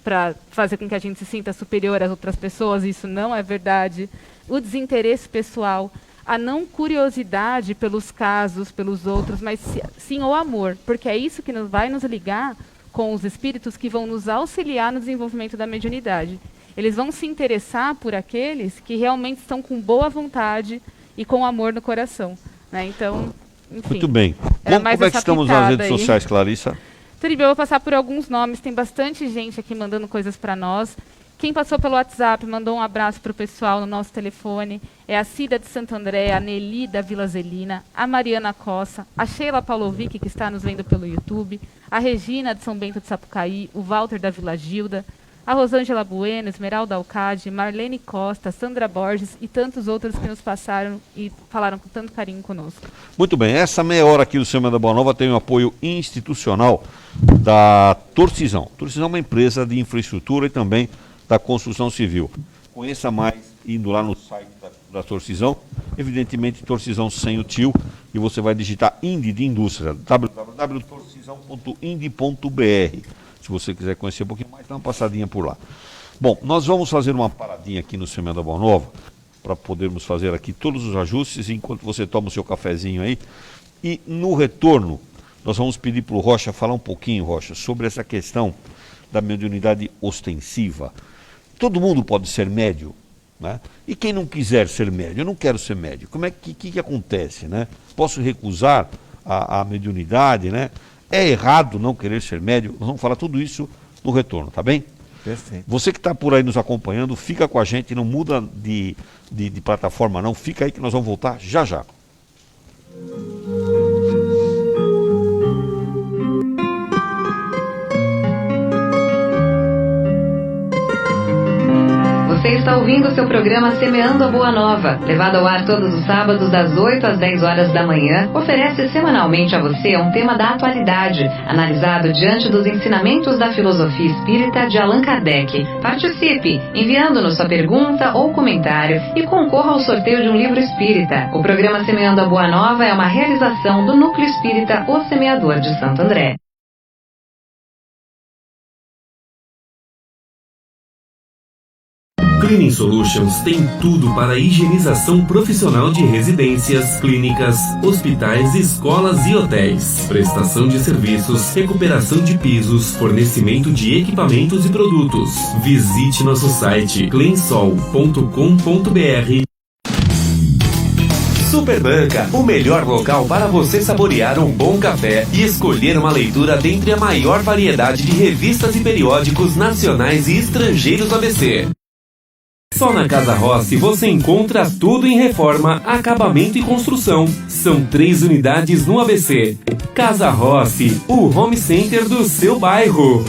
para fazer com que a gente se sinta superior às outras pessoas, isso não é verdade. O desinteresse pessoal, a não curiosidade pelos casos, pelos outros, mas sim o amor, porque é isso que vai nos ligar com os espíritos que vão nos auxiliar no desenvolvimento da mediunidade. Eles vão se interessar por aqueles que realmente estão com boa vontade e com amor no coração, né? Então, enfim. Muito bem. Era Como mais é que essa estamos nas pitada redes aí. sociais, Clarissa? Turibe, eu vou passar por alguns nomes, tem bastante gente aqui mandando coisas para nós. Quem passou pelo WhatsApp, mandou um abraço para o pessoal no nosso telefone, é a Cida de Santo André, a Nelly da Vila Zelina, a Mariana Cossa, a Sheila Paulovic, que está nos vendo pelo YouTube, a Regina de São Bento de Sapucaí, o Walter da Vila Gilda, a Rosângela Bueno, Esmeralda Alcade, Marlene Costa, Sandra Borges e tantos outros que nos passaram e falaram com tanto carinho conosco. Muito bem, essa meia hora aqui do Semana da Boa Nova tem o apoio institucional da Torcisão. Torcisão é uma empresa de infraestrutura e também da construção civil. Conheça mais indo lá no site da Torcisão, evidentemente Torcisão sem o tio, e você vai digitar Indy de Indústria, www.torcisão.indy.br. Se você quiser conhecer um pouquinho mais, dá uma passadinha por lá. Bom, nós vamos fazer uma paradinha aqui no Semana da Boa Nova, para podermos fazer aqui todos os ajustes, enquanto você toma o seu cafezinho aí. E no retorno, nós vamos pedir para o Rocha falar um pouquinho, Rocha, sobre essa questão da mediunidade ostensiva. Todo mundo pode ser médio, né? E quem não quiser ser médio, eu não quero ser médio, como é que acontece, né? Posso recusar a mediunidade, né? É errado não querer ser médio? Nós vamos falar tudo isso no retorno, tá bem? Perfeito. Você que está por aí nos acompanhando, fica com a gente, não muda de plataforma não, fica aí que nós vamos voltar já já. Você está ouvindo o seu programa Semeando a Boa Nova, levado ao ar todos os sábados das 8 às 10 horas da manhã, oferece semanalmente a você um tema da atualidade, analisado diante dos ensinamentos da filosofia espírita de Allan Kardec. Participe, enviando-nos sua pergunta ou comentário e concorra ao sorteio de um livro espírita. O programa Semeando a Boa Nova é uma realização do Núcleo Espírita O Semeador de Santo André. Cleaning Solutions tem tudo para a higienização profissional de residências, clínicas, hospitais, escolas e hotéis. Prestação de serviços, recuperação de pisos, fornecimento de equipamentos e produtos. Visite nosso site cleansol.com.br. Superbanca, o melhor local para você saborear um bom café e escolher uma leitura dentre a maior variedade de revistas e periódicos nacionais e estrangeiros do ABC. Só na Casa Rossi você encontra tudo em reforma, acabamento e construção. São 3 unidades no ABC. Casa Rossi, o home center do seu bairro.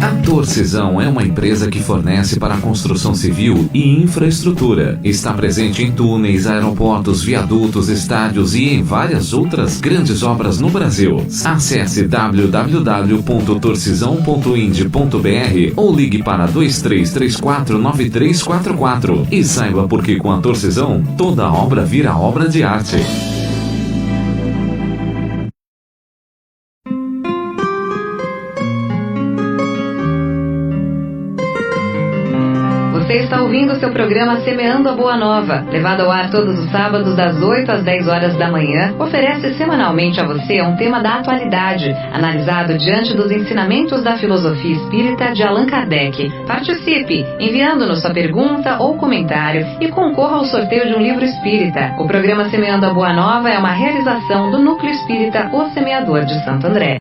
A Torcisão é uma empresa que fornece para a construção civil e infraestrutura. Está presente em túneis, aeroportos, viadutos, estádios e em várias outras grandes obras no Brasil. Acesse www.torcisão.ind.br ou ligue para 2334-9344 e saiba por que com a Torcisão toda obra vira obra de arte. Você está ouvindo o seu programa Semeando a Boa Nova, levado ao ar todos os sábados das 8 às 10 horas da manhã, oferece semanalmente a você um tema da atualidade, analisado diante dos ensinamentos da filosofia espírita de Allan Kardec. Participe, enviando-nos sua pergunta ou comentário e concorra ao sorteio de um livro espírita. O programa Semeando a Boa Nova é uma realização do Núcleo Espírita O Semeador de Santo André.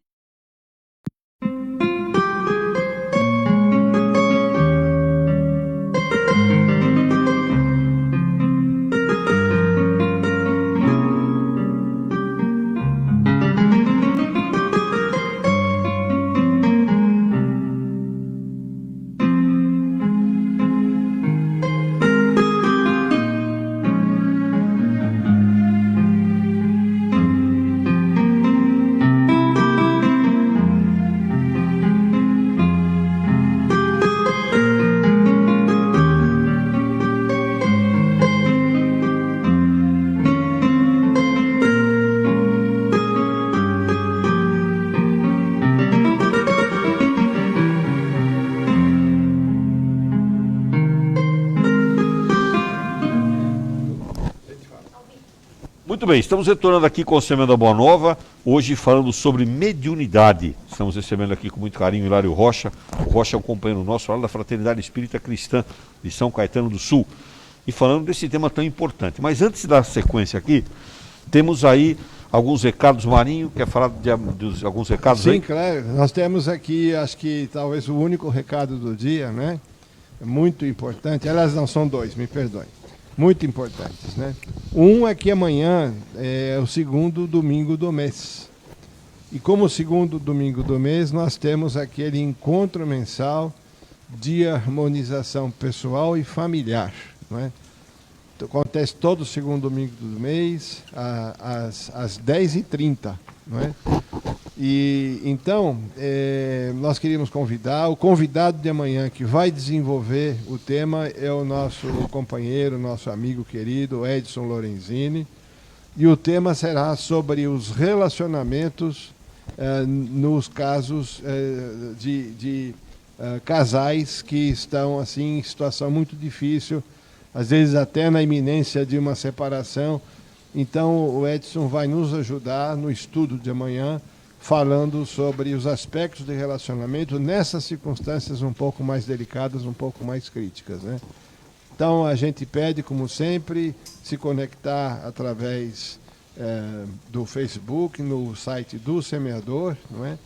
Muito bem, estamos retornando aqui com o Semeando a Boa Nova, hoje falando sobre mediunidade. Estamos recebendo aqui com muito carinho o Hilário Rocha. O Rocha é um companheiro nosso lá da Fraternidade Espírita Cristã de São Caetano do Sul. E falando desse tema tão importante. Mas antes da sequência aqui, temos aí alguns recados. Marinho, quer falar de alguns recados aí? Sim, claro. Nós temos aqui, acho que talvez o único recado do dia, né? Muito importante. Aliás, não, são dois, me perdoe. Muito importantes, né? Um é que amanhã é o segundo domingo do mês. E como segundo domingo do mês, nós temos aquele encontro mensal de harmonização pessoal e familiar, não é? Então, acontece todo segundo domingo do mês, às 10h30, não é? E então, nós queríamos convidar, o convidado de amanhã que vai desenvolver o tema é o nosso companheiro, nosso amigo querido, Edson Lorenzini, e o tema será sobre os relacionamentos nos casos de casais que estão assim em situação muito difícil, às vezes até na iminência de uma separação. Então o Edson vai nos ajudar no estudo de amanhã, falando sobre os aspectos de relacionamento nessas circunstâncias um pouco mais delicadas, um pouco mais críticas, né? Então a gente pede, como sempre, se conectar através do Facebook, no site do Semeador, não é?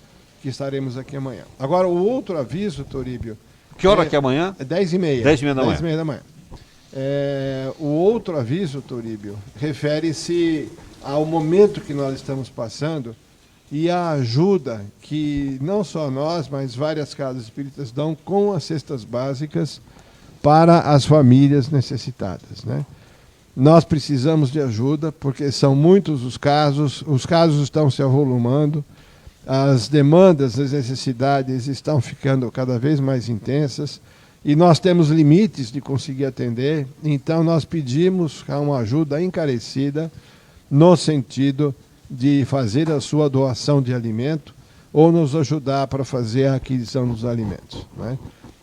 Que estaremos aqui amanhã. Agora, o outro aviso, Toríbio... Que hora que é amanhã? 10h30. 10h30 da manhã. 10h30 da manhã. O outro aviso, Toríbio, refere-se ao momento que nós estamos passando e a ajuda que não só nós, mas várias casas espíritas dão com as cestas básicas para as famílias necessitadas, né? Nós precisamos de ajuda porque são muitos os casos estão se avolumando, as demandas, as necessidades estão ficando cada vez mais intensas e nós temos limites de conseguir atender, então nós pedimos uma ajuda encarecida no sentido de fazer a sua doação de alimento ou nos ajudar para fazer a aquisição dos alimentos, né?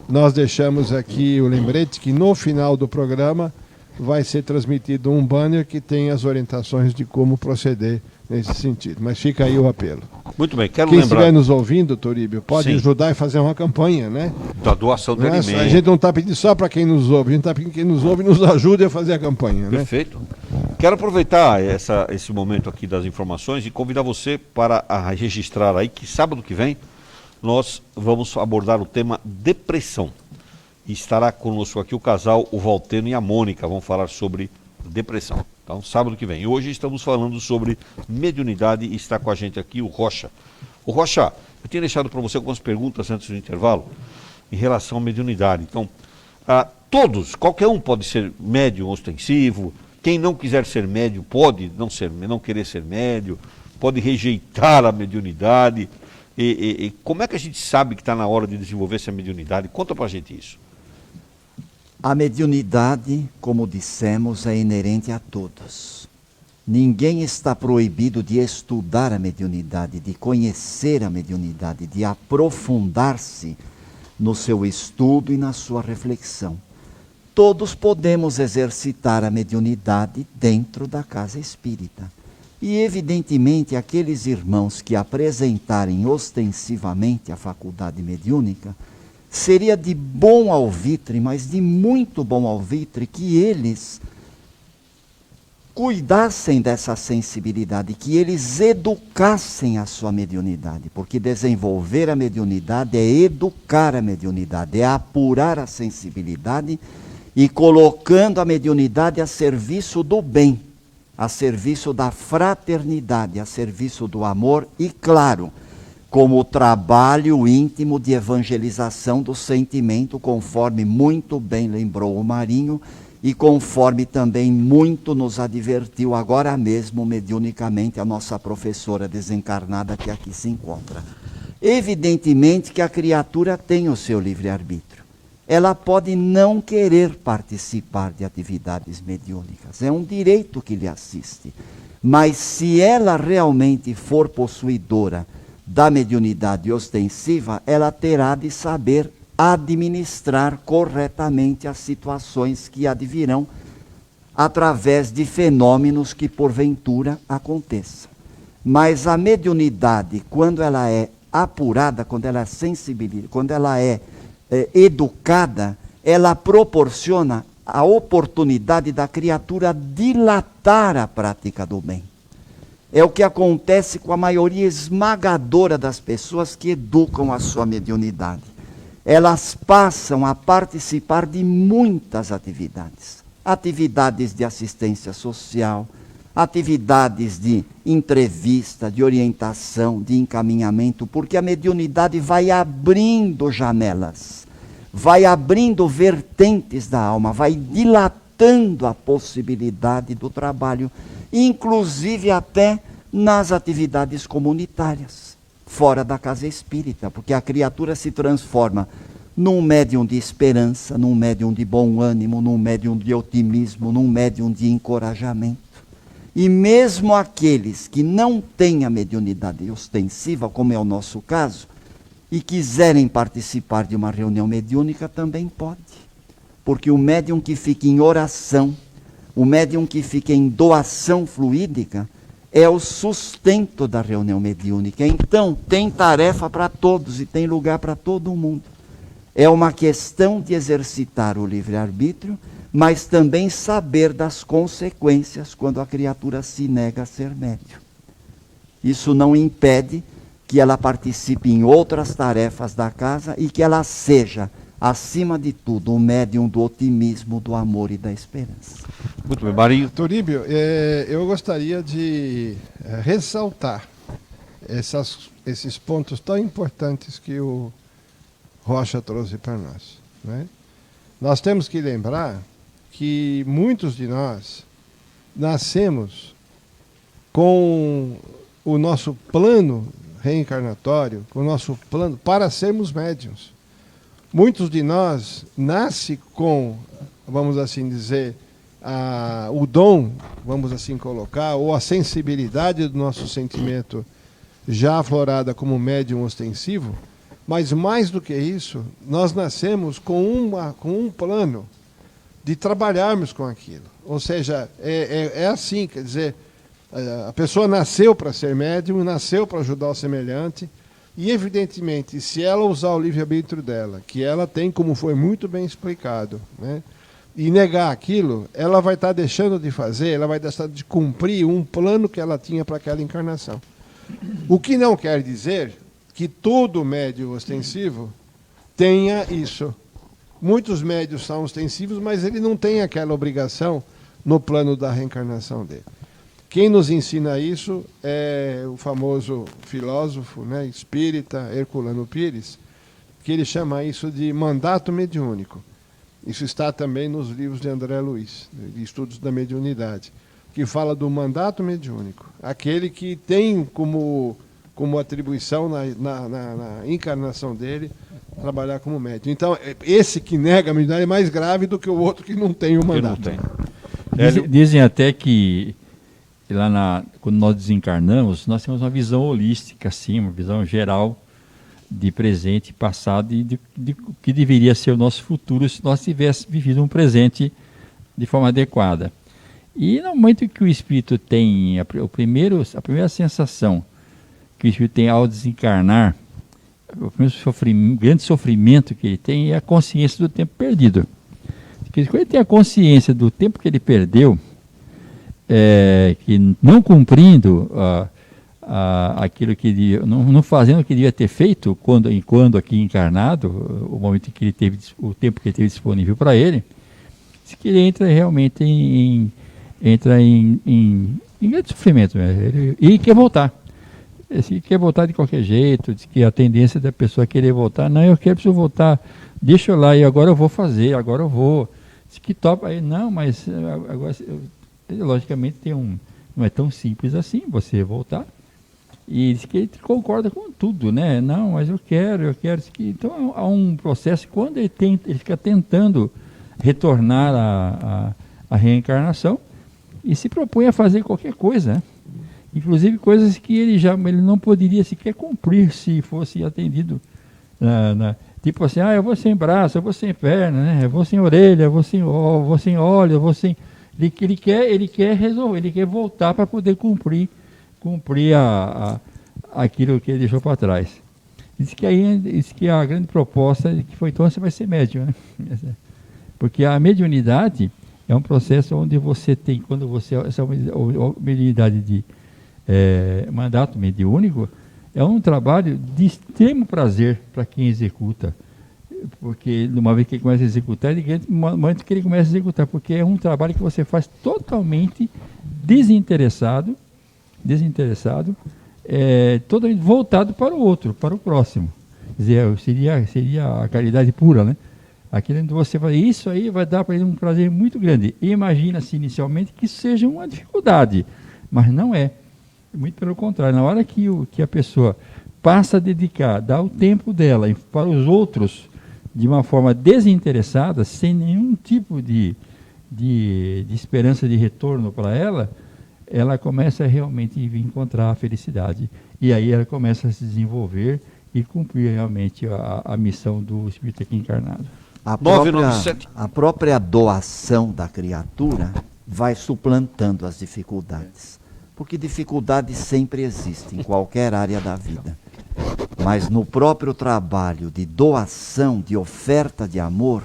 Nós deixamos aqui o lembrete que no final do programa vai ser transmitido um banner que tem as orientações de como proceder nesse sentido. Mas fica aí o apelo. Muito bem, quero Quem lembrar... estiver nos ouvindo, Toríbio, pode Sim. ajudar e fazer uma campanha, né? Da doação de alimentos. A gente não está pedindo só para quem nos ouve, a gente está pedindo que quem nos ouve nos ajude a fazer a campanha, né? Perfeito. Quero aproveitar esse momento aqui das informações e convidar você para registrar aí que sábado que vem nós vamos abordar o tema depressão. E estará conosco aqui o casal, o Valteno e a Mônica, vão falar sobre depressão. Então, sábado que vem. E hoje estamos falando sobre mediunidade e está com a gente aqui o Rocha. O Rocha, eu tinha deixado para você algumas perguntas antes do intervalo em relação à mediunidade. Então, qualquer um pode ser médium ostensivo. Quem não quiser ser médium pode não querer ser médium, pode rejeitar a mediunidade. E como é que a gente sabe que está na hora de desenvolver essa mediunidade? Conta para a gente isso. A mediunidade, como dissemos, é inerente a todos. Ninguém está proibido de estudar a mediunidade, de conhecer a mediunidade, de aprofundar-se no seu estudo e na sua reflexão. todos podemos exercitar a mediunidade dentro da casa espírita. E, evidentemente, aqueles irmãos que apresentarem ostensivamente a faculdade mediúnica, seria de bom alvitre, mas de muito bom alvitre, que eles cuidassem dessa sensibilidade, que eles educassem a sua mediunidade, porque desenvolver a mediunidade é educar a mediunidade, é apurar a sensibilidade e colocando a mediunidade a serviço do bem, a serviço da fraternidade, a serviço do amor e, claro, como trabalho íntimo de evangelização do sentimento, conforme muito bem lembrou o Marinho, e conforme também muito nos advertiu agora mesmo, mediunicamente, a nossa professora desencarnada que aqui se encontra. Evidentemente que a criatura tem o seu livre-arbítrio. Ela pode não querer participar de atividades mediúnicas, é um direito que lhe assiste. Mas se ela realmente for possuidora da mediunidade ostensiva, ela terá de saber administrar corretamente as situações que advirão através de fenômenos que porventura aconteçam. Mas a mediunidade, quando ela é apurada, quando ela é sensibilizada, quando ela é educada, ela proporciona a oportunidade da criatura dilatar a prática do bem. É o que acontece com a maioria esmagadora das pessoas que educam a sua mediunidade. Elas passam a participar de muitas atividades. Atividades de assistência social, atividades de entrevista, de orientação, de encaminhamento, porque a mediunidade vai abrindo janelas, vai abrindo vertentes da alma, vai dilatando a possibilidade do trabalho, inclusive até nas atividades comunitárias, fora da casa espírita, porque a criatura se transforma num médium de esperança, num médium de bom ânimo, num médium de otimismo, num médium de encorajamento. E mesmo aqueles que não têm a mediunidade ostensiva, como é o nosso caso, e quiserem participar de uma reunião mediúnica, também pode. Porque o médium que fica em oração, o médium que fica em doação fluídica, é o sustento da reunião mediúnica. Então, tem tarefa para todos e tem lugar para todo mundo. É uma questão de exercitar o livre-arbítrio, mas também saber das consequências quando a criatura se nega a ser médium. Isso não impede que ela participe em outras tarefas da casa e que ela seja, acima de tudo, um médium do otimismo, do amor e da esperança. Muito bem, Marinho. Turíbio, eu gostaria de ressaltar esses pontos tão importantes que o Rocha trouxe para nós, né? Nós temos que lembrar que muitos de nós nascemos com o nosso plano reencarnatório, com o nosso plano para sermos médiuns. Muitos de nós nascem com, vamos assim dizer, o dom, vamos assim colocar, ou a sensibilidade do nosso sentimento já aflorada como médium ostensivo, mas mais do que isso, nós nascemos com um plano de trabalharmos com aquilo. Ou seja, é assim, quer dizer, a pessoa nasceu para ser médium, nasceu para ajudar o semelhante, e evidentemente, se ela usar o livre-arbítrio dela, que ela tem, como foi muito bem explicado, né, e negar aquilo, ela vai estar deixando de fazer, ela vai deixar de cumprir um plano que ela tinha para aquela encarnação. O que não quer dizer que todo médium ostensivo tenha isso. Muitos médios são ostensivos, mas ele não tem aquela obrigação no plano da reencarnação dele. Quem nos ensina isso é o famoso filósofo, né, espírita Herculano Pires, que ele chama isso de mandato mediúnico. Isso está também nos livros de André Luiz, de Estudos da Mediunidade, que fala do mandato mediúnico, aquele que tem como atribuição na encarnação dele trabalhar como médium. Então, esse que nega a mediunidade é mais grave do que o outro que não tem o mandato. Dizem até que quando nós desencarnamos, nós temos uma visão holística, assim, uma visão geral de presente, passado e de que deveria ser o nosso futuro se nós tivéssemos vivido um presente de forma adequada. E no momento que o espírito tem a primeira sensação que o espírito tem ao desencarnar, o primeiro grande sofrimento que ele tem é a consciência do tempo perdido. Porque quando ele tem a consciência do tempo que ele perdeu, que não cumprindo aquilo que não fazendo o que devia ter feito quando aqui encarnado, o momento em que ele teve o tempo que ele teve disponível para ele, que ele entra realmente em grande sofrimento, né? E quer voltar. Ele quer voltar de qualquer jeito, diz que a tendência da pessoa é querer voltar, não, preciso voltar, deixa eu lá, e agora eu vou fazer, agora eu vou. Diz que topa, aí, não, mas agora, logicamente, não é tão simples assim você voltar. E diz que ele concorda com tudo, né? Não, mas eu quero. Então há um processo, quando ele fica tentando retornar à reencarnação e se propõe a fazer qualquer coisa, né? Inclusive coisas que ele não poderia sequer cumprir se fosse atendido. Tipo assim, eu vou sem braço, eu vou sem perna, né? Eu vou sem orelha, eu vou sem olho, eu vou sem... Ele quer resolver, ele quer voltar para poder cumprir aquilo que ele deixou para trás. Diz que a grande proposta que foi, então você vai ser médium, né? Porque a mediunidade é um processo onde você tem, quando você, essa mediunidade de mandato mediúnico, é um trabalho de extremo prazer para quem executa. Porque numa vez que ele começa a executar, no momento que ele começa a executar, porque é um trabalho que você faz totalmente desinteressado, totalmente voltado para o outro, para o próximo. Quer dizer, seria a caridade pura, né? Aquilo onde você vai, isso aí vai dar para ele um prazer muito grande. Imagina-se inicialmente que seja uma dificuldade, mas não é. Muito pelo contrário, na hora que a pessoa passa a dedicar, dá o tempo dela para os outros de uma forma desinteressada, sem nenhum tipo de esperança de retorno para ela começa realmente a encontrar a felicidade. E aí ela começa a se desenvolver e cumprir realmente a missão do espírito aqui encarnado. A própria doação da criatura vai suplantando as dificuldades. Porque dificuldade sempre existe em qualquer área da vida. Mas no próprio trabalho de doação, de oferta de amor,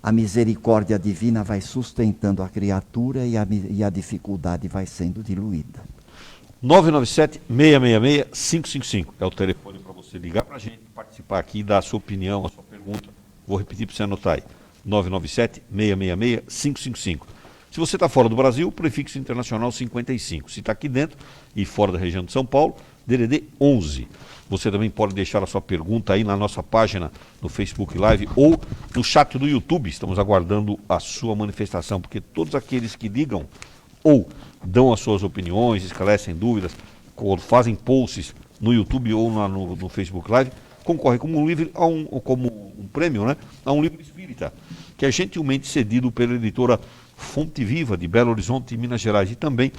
a misericórdia divina vai sustentando a criatura e a dificuldade vai sendo diluída. 997-666-555 é o telefone para você ligar para a gente, participar aqui, dar a sua opinião, a sua pergunta. Vou repetir para você anotar aí. 997-666-555. Se você está fora do Brasil, prefixo internacional 55. Se está aqui dentro e fora da região de São Paulo, DDD 11. Você também pode deixar a sua pergunta aí na nossa página no Facebook Live ou no chat do YouTube. Estamos aguardando a sua manifestação, porque todos aqueles que ligam ou dão as suas opiniões, esclarecem dúvidas, fazem posts no YouTube ou no Facebook Live, concorrem como um prêmio, né, a um livro espírita, que é gentilmente cedido pela editora Fonte Viva, de Belo Horizonte, Minas Gerais, e também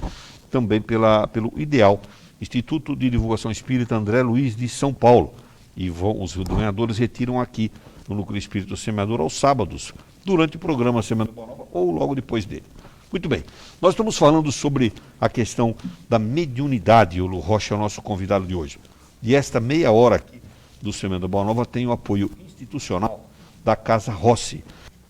pelo IDEAL, Instituto de Divulgação Espírita André Luiz de São Paulo. E os ganhadores retiram aqui no Núcleo Espírita Semeador aos sábados, durante o programa Semana Boa Nova ou logo depois dele. Muito bem, nós estamos falando sobre a questão da mediunidade. O Lu Rocha é o nosso convidado de hoje. E esta meia hora aqui do Semana Boa Nova tem o apoio institucional da Casa Rossi.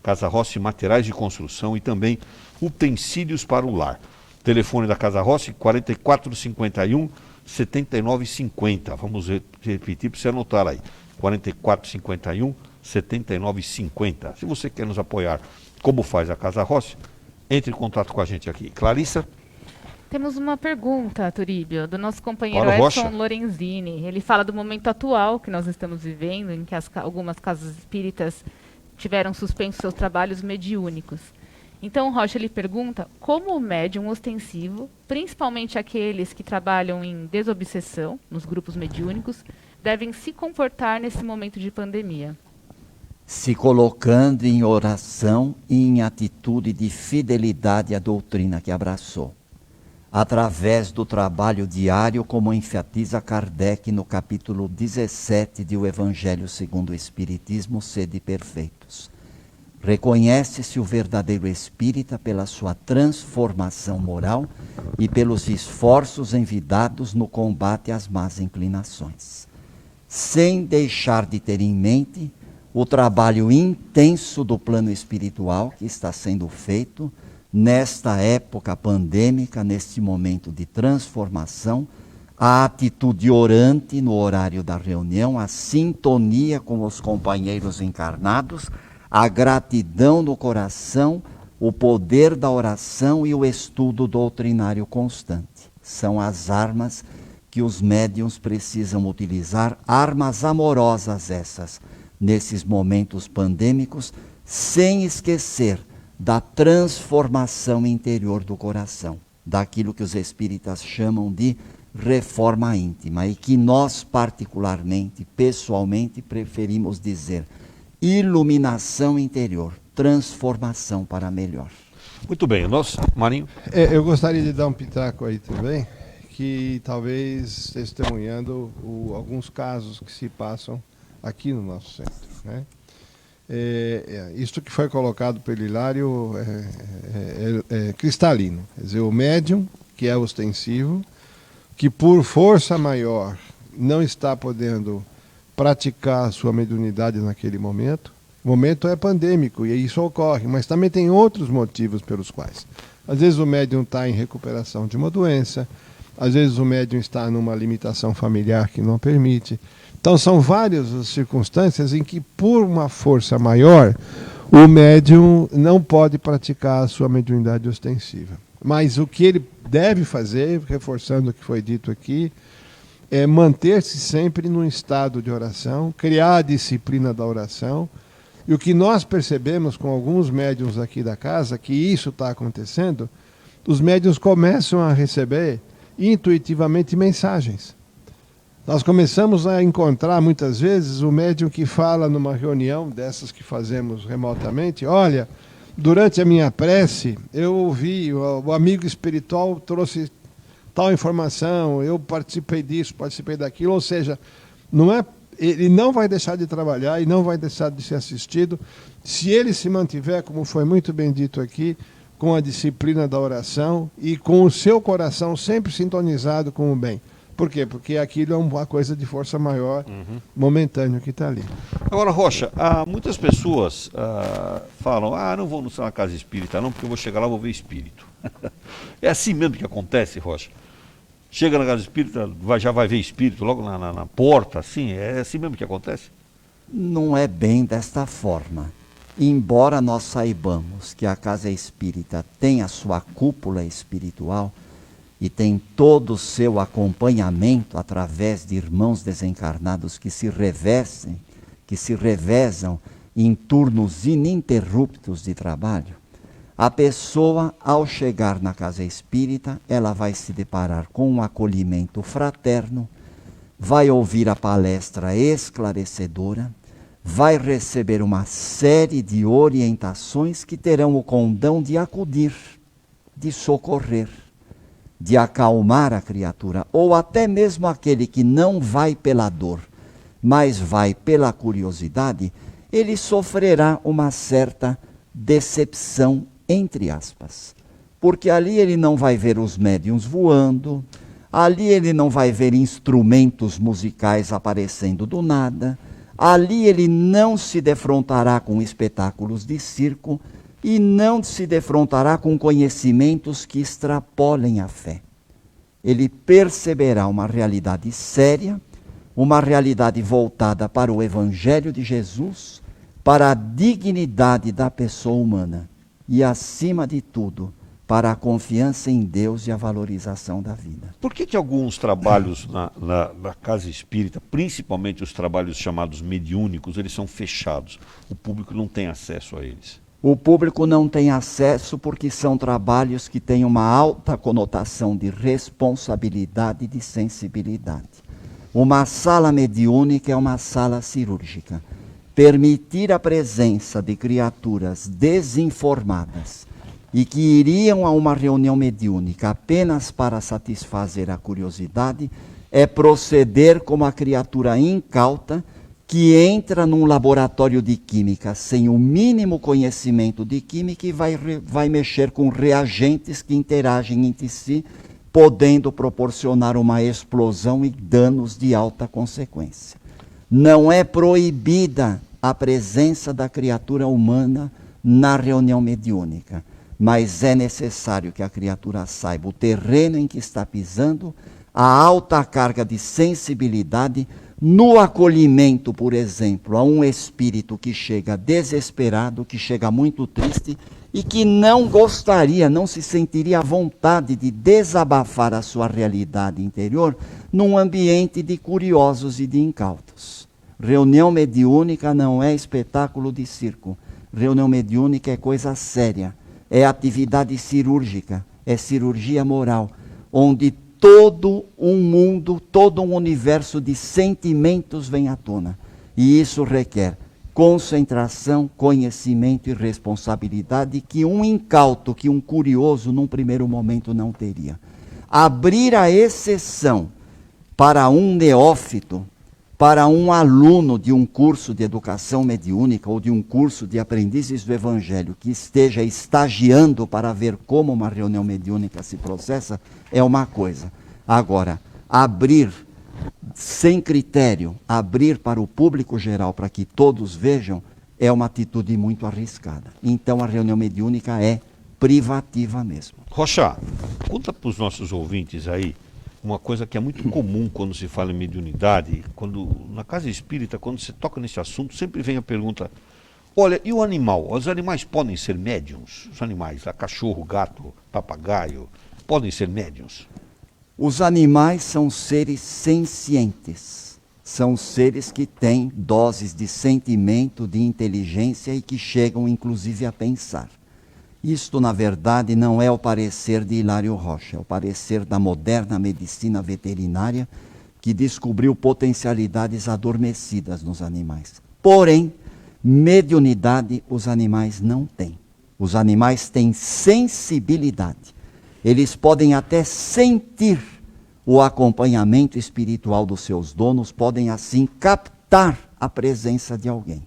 Casa Rossi Materiais de Construção e também utensílios para o lar. Telefone da Casa Rossi, 4451-7950. Vamos repetir para você anotar aí. 4451-7950. Se você quer nos apoiar, como faz a Casa Rossi, entre em contato com a gente aqui. Clarissa? Temos uma pergunta, Turíbio, do nosso companheiro Paulo Edson Rocha. Lorenzini. Ele fala do momento atual que nós estamos vivendo, em que algumas casas espíritas tiveram suspensos seus trabalhos mediúnicos. Então, Rocha, ele pergunta como o médium ostensivo, principalmente aqueles que trabalham em desobsessão, nos grupos mediúnicos, devem se comportar nesse momento de pandemia. Se colocando em oração e em atitude de fidelidade à doutrina que abraçou. através do trabalho diário, como enfatiza Kardec no capítulo 17 de O Evangelho segundo o Espiritismo, Sede Perfeitos. Reconhece-se o verdadeiro espírita pela sua transformação moral e pelos esforços envidados no combate às más inclinações, sem deixar de ter em mente o trabalho intenso do plano espiritual que está sendo feito nesta época pandêmica, neste momento de transformação, a atitude orante no horário da reunião, a sintonia com os companheiros encarnados, a gratidão no coração, o poder da oração e o estudo doutrinário constante. São as armas que os médiuns precisam utilizar, armas amorosas essas, nesses momentos pandêmicos, sem esquecer da transformação interior do coração, daquilo que os espíritas chamam de reforma íntima, e que nós particularmente, pessoalmente, preferimos dizer iluminação interior, transformação para melhor. Muito bem, Marinho. Eu gostaria de dar um pitaco aí também, que talvez testemunhando alguns casos que se passam aqui no nosso centro, né? Isto que foi colocado pelo Hilário é cristalino. Quer dizer, o médium, que é ostensivo, que por força maior não está podendo praticar a sua mediunidade naquele momento. O momento é pandêmico e isso ocorre, mas também tem outros motivos pelos quais. Às vezes o médium está em recuperação de uma doença, às vezes o médium está numa limitação familiar que não permite. Então são várias as circunstâncias em que, por uma força maior, o médium não pode praticar a sua mediunidade ostensiva. Mas o que ele deve fazer, reforçando o que foi dito aqui, é manter-se sempre num estado de oração, criar a disciplina da oração. E o que nós percebemos com alguns médiuns aqui da casa, que isso está acontecendo, os médiuns começam a receber intuitivamente mensagens. Nós começamos a encontrar muitas vezes o médium que fala numa reunião dessas que fazemos remotamente: olha, durante a minha prece eu ouvi, o amigo espiritual trouxe tal informação, eu participei disso, participei daquilo. Ou seja, ele não vai deixar de trabalhar e não vai deixar de ser assistido se ele se mantiver, como foi muito bem dito aqui, com a disciplina da oração e com o seu coração sempre sintonizado com o bem. Por quê? Porque aquilo é uma coisa de força maior, momentâneo, que está ali. Agora, Rocha, muitas pessoas falam: não vou na casa espírita não, porque eu vou chegar lá e vou ver espírito. É assim mesmo que acontece, Rocha? Chega na casa espírita, já vai ver espírito logo na porta, assim? É assim mesmo que acontece? Não é bem desta forma. Embora nós saibamos que a casa espírita tem a sua cúpula espiritual e tem todo o seu acompanhamento através de irmãos desencarnados que se revezam em turnos ininterruptos de trabalho, a pessoa, ao chegar na casa espírita, ela vai se deparar com um acolhimento fraterno, vai ouvir a palestra esclarecedora, vai receber uma série de orientações que terão o condão de acudir, de socorrer, de acalmar a criatura, ou até mesmo aquele que não vai pela dor, mas vai pela curiosidade, ele sofrerá uma certa decepção, entre aspas, porque ali ele não vai ver os médiuns voando, ali ele não vai ver instrumentos musicais aparecendo do nada, ali ele não se defrontará com espetáculos de circo e não se defrontará com conhecimentos que extrapolem a fé. Ele perceberá uma realidade séria, uma realidade voltada para o Evangelho de Jesus, para a dignidade da pessoa humana e, acima de tudo, para a confiança em Deus e a valorização da vida. Por que alguns trabalhos na casa espírita, principalmente os trabalhos chamados mediúnicos, eles são fechados? O público não tem acesso a eles. O público não tem acesso porque são trabalhos que têm uma alta conotação de responsabilidade e de sensibilidade. Uma sala mediúnica é uma sala cirúrgica. Permitir a presença de criaturas desinformadas e que iriam a uma reunião mediúnica apenas para satisfazer a curiosidade, é proceder como a criatura incauta que entra num laboratório de química sem o mínimo conhecimento de química e vai mexer com reagentes que interagem entre si, podendo proporcionar uma explosão e danos de alta consequência. Não é proibida a presença da criatura humana na reunião mediúnica, mas é necessário que a criatura saiba o terreno em que está pisando, a alta carga de sensibilidade no acolhimento, por exemplo, a um espírito que chega desesperado, que chega muito triste e que não gostaria, não se sentiria à vontade de desabafar a sua realidade interior num ambiente de curiosos e de incautos. Reunião mediúnica não é espetáculo de circo. Reunião mediúnica é coisa séria. É atividade cirúrgica, é cirurgia moral, onde todo um mundo, todo um universo de sentimentos vem à tona. E isso requer concentração, conhecimento e responsabilidade que um incauto, que um curioso, num primeiro momento não teria. Abrir a exceção para um neófito, para um aluno de um curso de educação mediúnica ou de um curso de aprendizes do Evangelho que esteja estagiando para ver como uma reunião mediúnica se processa, é uma coisa. Agora, abrir sem critério, abrir para o público geral, para que todos vejam, é uma atitude muito arriscada. Então a reunião mediúnica é privativa mesmo. Rocha, conta para os nossos ouvintes aí uma coisa que é muito comum quando se fala em mediunidade, na casa espírita, quando se toca nesse assunto, sempre vem a pergunta: olha, e o animal? Os animais podem ser médiuns? Os animais, cachorro, gato, papagaio, podem ser médiuns? Os animais são seres sencientes, são seres que têm doses de sentimento, de inteligência e que chegam inclusive a pensar. Isto, na verdade, não é o parecer de Hilário Rocha, é o parecer da moderna medicina veterinária que descobriu potencialidades adormecidas nos animais. Porém, mediunidade os animais não têm. Os animais têm sensibilidade. Eles podem até sentir o acompanhamento espiritual dos seus donos, podem assim captar a presença de alguém.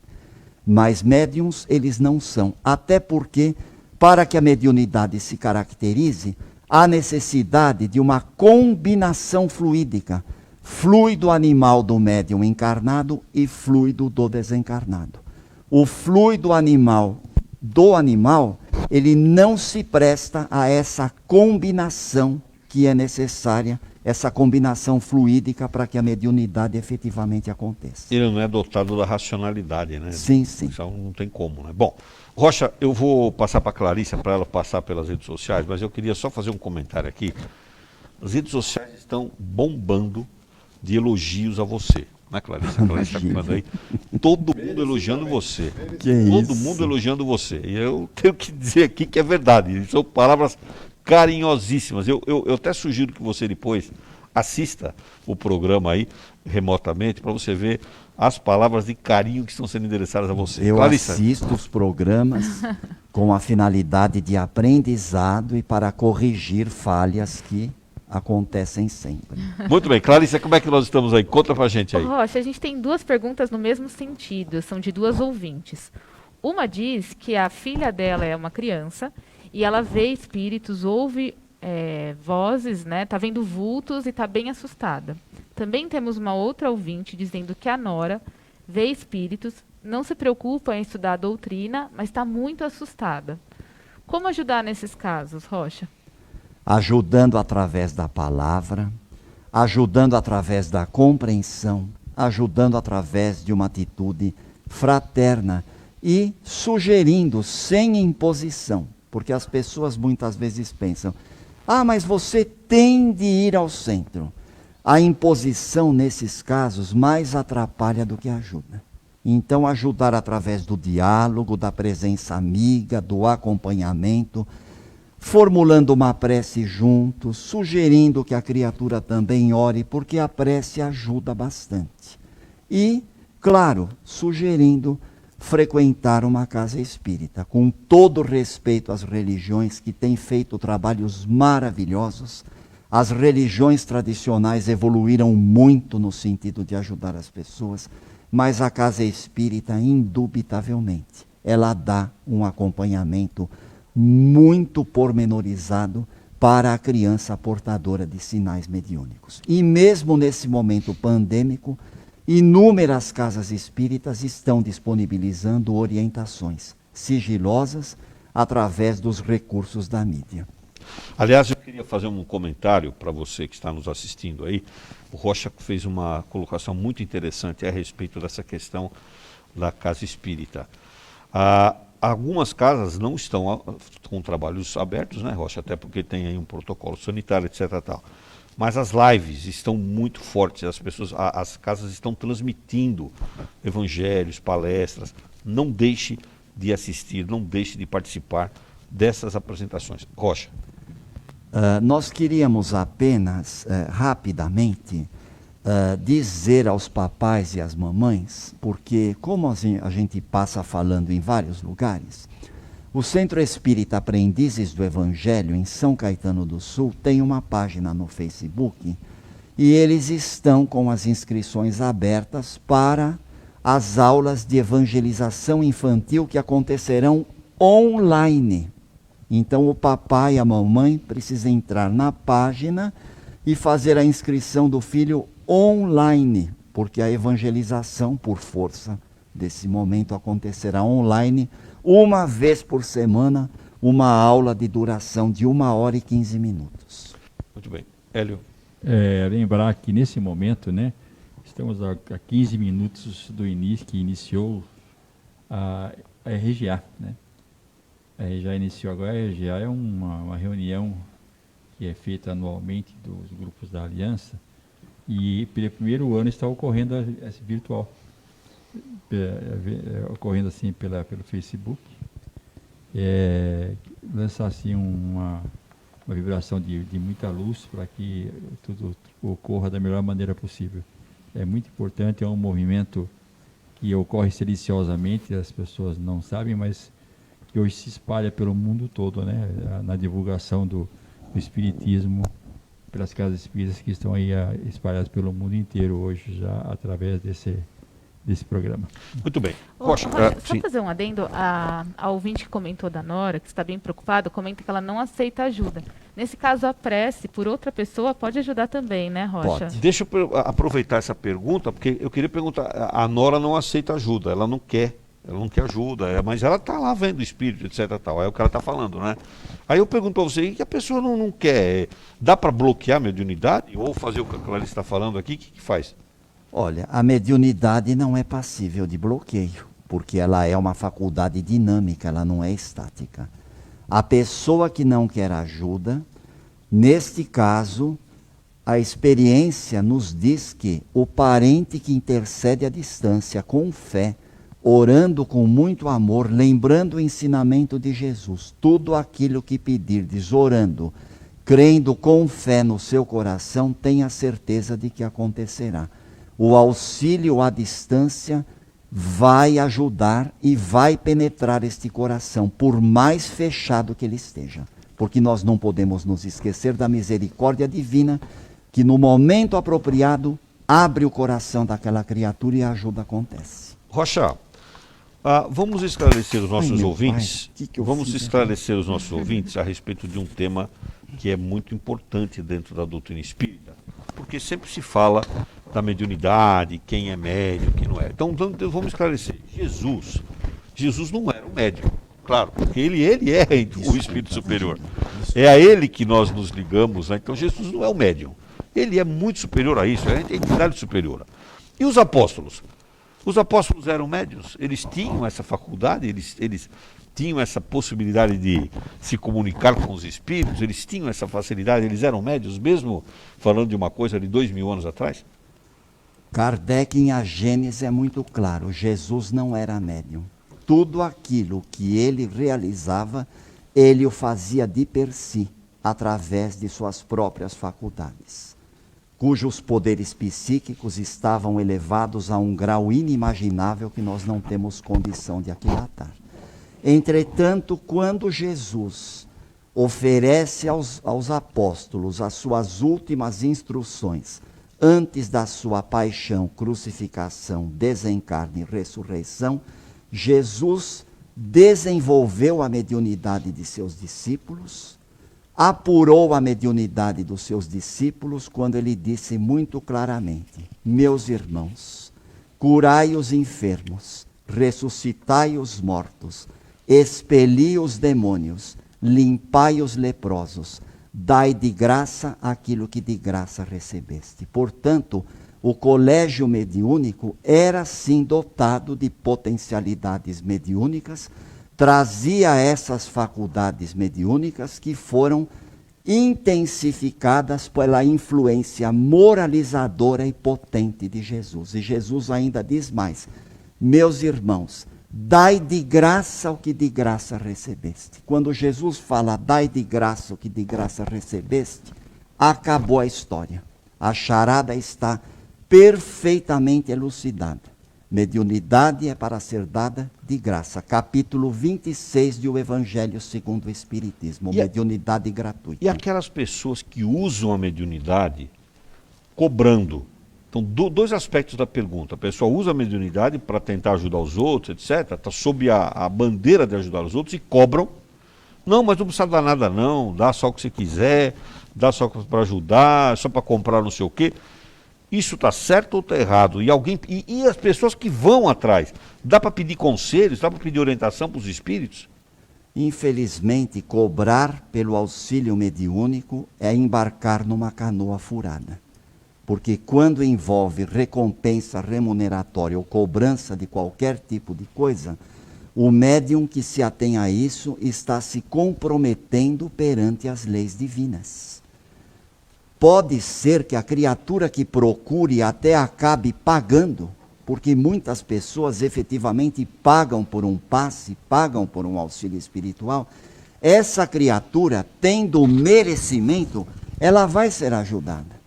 Mas médiuns eles não são, até porque para que a mediunidade se caracterize, há necessidade de uma combinação fluídica, fluido animal do médium encarnado e fluido do desencarnado. O fluido animal do animal, ele não se presta a essa combinação que é necessária, essa combinação fluídica para que a mediunidade efetivamente aconteça. Ele não é dotado da racionalidade, né? Sim, sim. Então não tem como, né? Bom, Rocha, eu vou passar para a Clarissa, para ela passar pelas redes sociais, mas eu queria só fazer um comentário aqui. As redes sociais estão bombando de elogios a você, né, Clarissa? A Clarissa está falando aí. Todo mundo elogiando você. Todo mundo elogiando você. E eu tenho que dizer aqui que é verdade. São palavras carinhosíssimas. Eu até sugiro que você depois assista o programa aí remotamente para você ver as palavras de carinho que estão sendo endereçadas a você. Eu Clarissa. assisto os programas com a finalidade de aprendizado e para corrigir falhas que acontecem sempre. Muito bem. Clarissa, como é que nós estamos aí? Conta pra gente aí. Rocha, a gente tem duas perguntas no mesmo sentido, são de duas ouvintes. Uma diz que a filha dela é uma criança e ela vê espíritos, ouve vozes, né? Tá vendo vultos e tá bem assustada. Também temos uma outra ouvinte dizendo que a nora vê espíritos, não se preocupa em estudar a doutrina, mas está muito assustada. Como ajudar nesses casos, Rocha? Ajudando através da palavra, ajudando através da compreensão, ajudando através de uma atitude fraterna e sugerindo sem imposição, porque as pessoas muitas vezes pensam: ah, mas você tem de ir ao centro. A imposição nesses casos mais atrapalha do que ajuda. Então ajudar através do diálogo, da presença amiga, do acompanhamento, formulando uma prece juntos, sugerindo que a criatura também ore, porque a prece ajuda bastante. E, claro, sugerindo frequentar uma casa espírita, com todo respeito às religiões que têm feito trabalhos maravilhosos. As religiões tradicionais evoluíram muito no sentido de ajudar as pessoas, mas a casa espírita, indubitavelmente, ela dá um acompanhamento muito pormenorizado para a criança portadora de sinais mediúnicos. E mesmo nesse momento pandêmico, inúmeras casas espíritas estão disponibilizando orientações sigilosas através dos recursos da mídia. Aliás, eu queria fazer um comentário para você que está nos assistindo aí. O Rocha fez uma colocação muito interessante a respeito dessa questão da casa espírita. Algumas casas não estão com trabalhos abertos, né, Rocha? Até porque tem aí um protocolo sanitário, etc. Tal. Mas as lives estão muito fortes, as casas estão transmitindo evangelhos, palestras. Não deixe de assistir, não deixe de participar dessas apresentações. Rocha. Nós queríamos apenas, rapidamente, dizer aos papais e às mamães, porque como a gente passa falando em vários lugares, o Centro Espírita Aprendizes do Evangelho, em São Caetano do Sul, tem uma página no Facebook e eles estão com as inscrições abertas para as aulas de evangelização infantil que acontecerão online. Então o papai e a mamãe precisam entrar na página e fazer a inscrição do filho online, porque a evangelização, por força desse momento, acontecerá online, uma vez por semana, uma aula de duração de 1h15. Muito bem. Hélio. Lembrar que nesse momento, né, estamos a 15 minutos do início, que iniciou a RGA, né? A RGA iniciou agora. A RGA é uma reunião que é feita anualmente dos grupos da Aliança, e pelo primeiro ano está ocorrendo esse virtual, ocorrendo assim pelo Facebook. Lançar assim uma vibração de muita luz para que tudo ocorra da melhor maneira possível. É muito importante, é um movimento que ocorre silenciosamente, as pessoas não sabem, mas que hoje se espalha pelo mundo todo, né? Na divulgação do espiritismo, pelas casas espíritas que estão aí espalhadas pelo mundo inteiro hoje, já através desse programa. Muito bem. Rocha, só fazer um adendo, a ouvinte que comentou da Nora, que está bem preocupada, comenta que ela não aceita ajuda. Nesse caso, a prece por outra pessoa pode ajudar também, né, Rocha? Pode. Deixa eu aproveitar essa pergunta, porque eu queria perguntar, a Nora não aceita ajuda, ela não quer ajuda, mas ela está lá vendo o espírito, etc. Tal, é o que ela está falando, né? Aí eu pergunto para você, e a pessoa não quer, dá para bloquear a mediunidade? Ou fazer o que a Clarice está falando aqui, o que faz? Olha, a mediunidade não é passível de bloqueio, porque ela é uma faculdade dinâmica, ela não é estática. A pessoa que não quer ajuda, neste caso, a experiência nos diz que o parente que intercede à distância com fé, orando com muito amor, lembrando o ensinamento de Jesus, tudo aquilo que pedirdes, orando, crendo com fé no seu coração, tenha certeza de que acontecerá. O auxílio à distância vai ajudar e vai penetrar este coração, por mais fechado que ele esteja. Porque nós não podemos nos esquecer da misericórdia divina, que no momento apropriado abre o coração daquela criatura e a ajuda acontece. Rocha, vamos esclarecer os nossos ouvintes. Vamos esclarecer os nossos ouvintes a respeito de um tema que é muito importante dentro da doutrina espírita, porque sempre se fala da mediunidade, quem é médium, quem não é. Então vamos esclarecer. Jesus não era um médium, claro, porque ele é o Espírito Superior. É a ele que nós nos ligamos, né? Então Jesus não é um médium. Ele é muito superior a isso, é a entidade superior. E os apóstolos? Os apóstolos eram médiuns, eles tinham essa faculdade, eles tinham essa possibilidade de se comunicar com os espíritos, eles tinham essa facilidade, eles eram médiuns, mesmo falando de uma coisa de 2000 anos atrás? Kardec, em A Gênese, é muito claro, Jesus não era médium. Tudo aquilo que ele realizava, ele o fazia de per si, através de suas próprias faculdades. cujos poderes psíquicos estavam elevados a um grau inimaginável que nós não temos condição de aquilatar. Entretanto, quando Jesus oferece aos apóstolos as suas últimas instruções, antes da sua paixão, crucificação, desencarne e ressurreição, Jesus desenvolveu a mediunidade de seus discípulos, apurou a mediunidade dos seus discípulos quando ele disse muito claramente: meus irmãos, curai os enfermos, ressuscitai os mortos, expeli os demônios, limpai os leprosos, dai de graça aquilo que de graça recebeste. Portanto, o colégio mediúnico era sim dotado de potencialidades mediúnicas, trazia essas faculdades mediúnicas que foram intensificadas pela influência moralizadora e potente de Jesus. E Jesus ainda diz mais: meus irmãos, dai de graça o que de graça recebeste. Quando Jesus fala dai de graça o que de graça recebeste, acabou a história. A charada está perfeitamente elucidada. Mediunidade é para ser dada de graça. Capítulo 26 do Evangelho segundo o Espiritismo. Mediunidade gratuita. E aquelas pessoas que usam a mediunidade cobrando. Então, dois aspectos da pergunta. A pessoa usa a mediunidade para tentar ajudar os outros, etc. Está sob a bandeira de ajudar os outros e cobram. Não, mas não precisa dar nada não. Dá só o que você quiser. Dá só para ajudar, só para comprar não sei o quê. Isso está certo ou está errado? E as pessoas que vão atrás, dá para pedir conselhos, dá para pedir orientação para os espíritos? Infelizmente, cobrar pelo auxílio mediúnico é embarcar numa canoa furada. Porque quando envolve recompensa remuneratória ou cobrança de qualquer tipo de coisa, o médium que se atém a isso está se comprometendo perante as leis divinas. Pode ser que a criatura que procure até acabe pagando, porque muitas pessoas efetivamente pagam por um passe, pagam por um auxílio espiritual. Essa criatura, tendo merecimento, ela vai ser ajudada.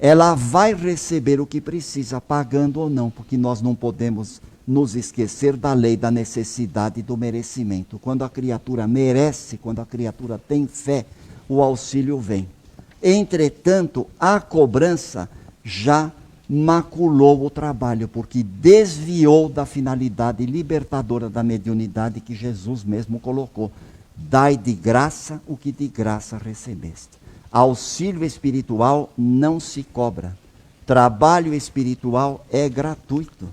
Ela vai receber o que precisa, pagando ou não, porque nós não podemos nos esquecer da lei da necessidade e do merecimento. Quando a criatura merece, quando a criatura tem fé, o auxílio vem. Entretanto, a cobrança já maculou o trabalho, porque desviou da finalidade libertadora da mediunidade que Jesus mesmo colocou. Dai de graça o que de graça recebeste. Auxílio espiritual não se cobra. Trabalho espiritual é gratuito.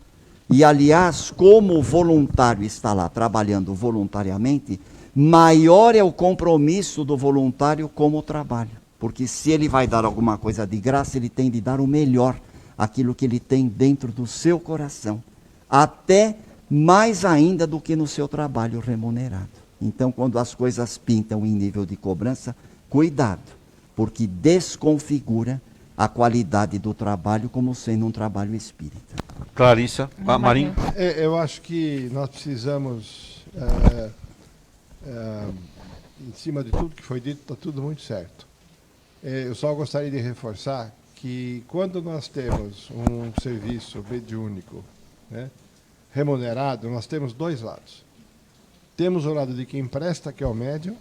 E, aliás, como o voluntário está lá trabalhando voluntariamente, maior é o compromisso do voluntário com o trabalho. Porque se ele vai dar alguma coisa de graça, ele tem de dar o melhor, aquilo que ele tem dentro do seu coração. Até mais ainda do que no seu trabalho remunerado. Então, quando as coisas pintam em nível de cobrança, cuidado, porque desconfigura a qualidade do trabalho como sendo um trabalho espírita. Clarissa, Marinho? Eu acho que nós precisamos, em cima de tudo que foi dito, está tudo muito certo. Eu só gostaria de reforçar que quando nós temos um serviço mediúnico, né, remunerado, nós temos dois lados. Temos o lado de quem presta, que é o médium,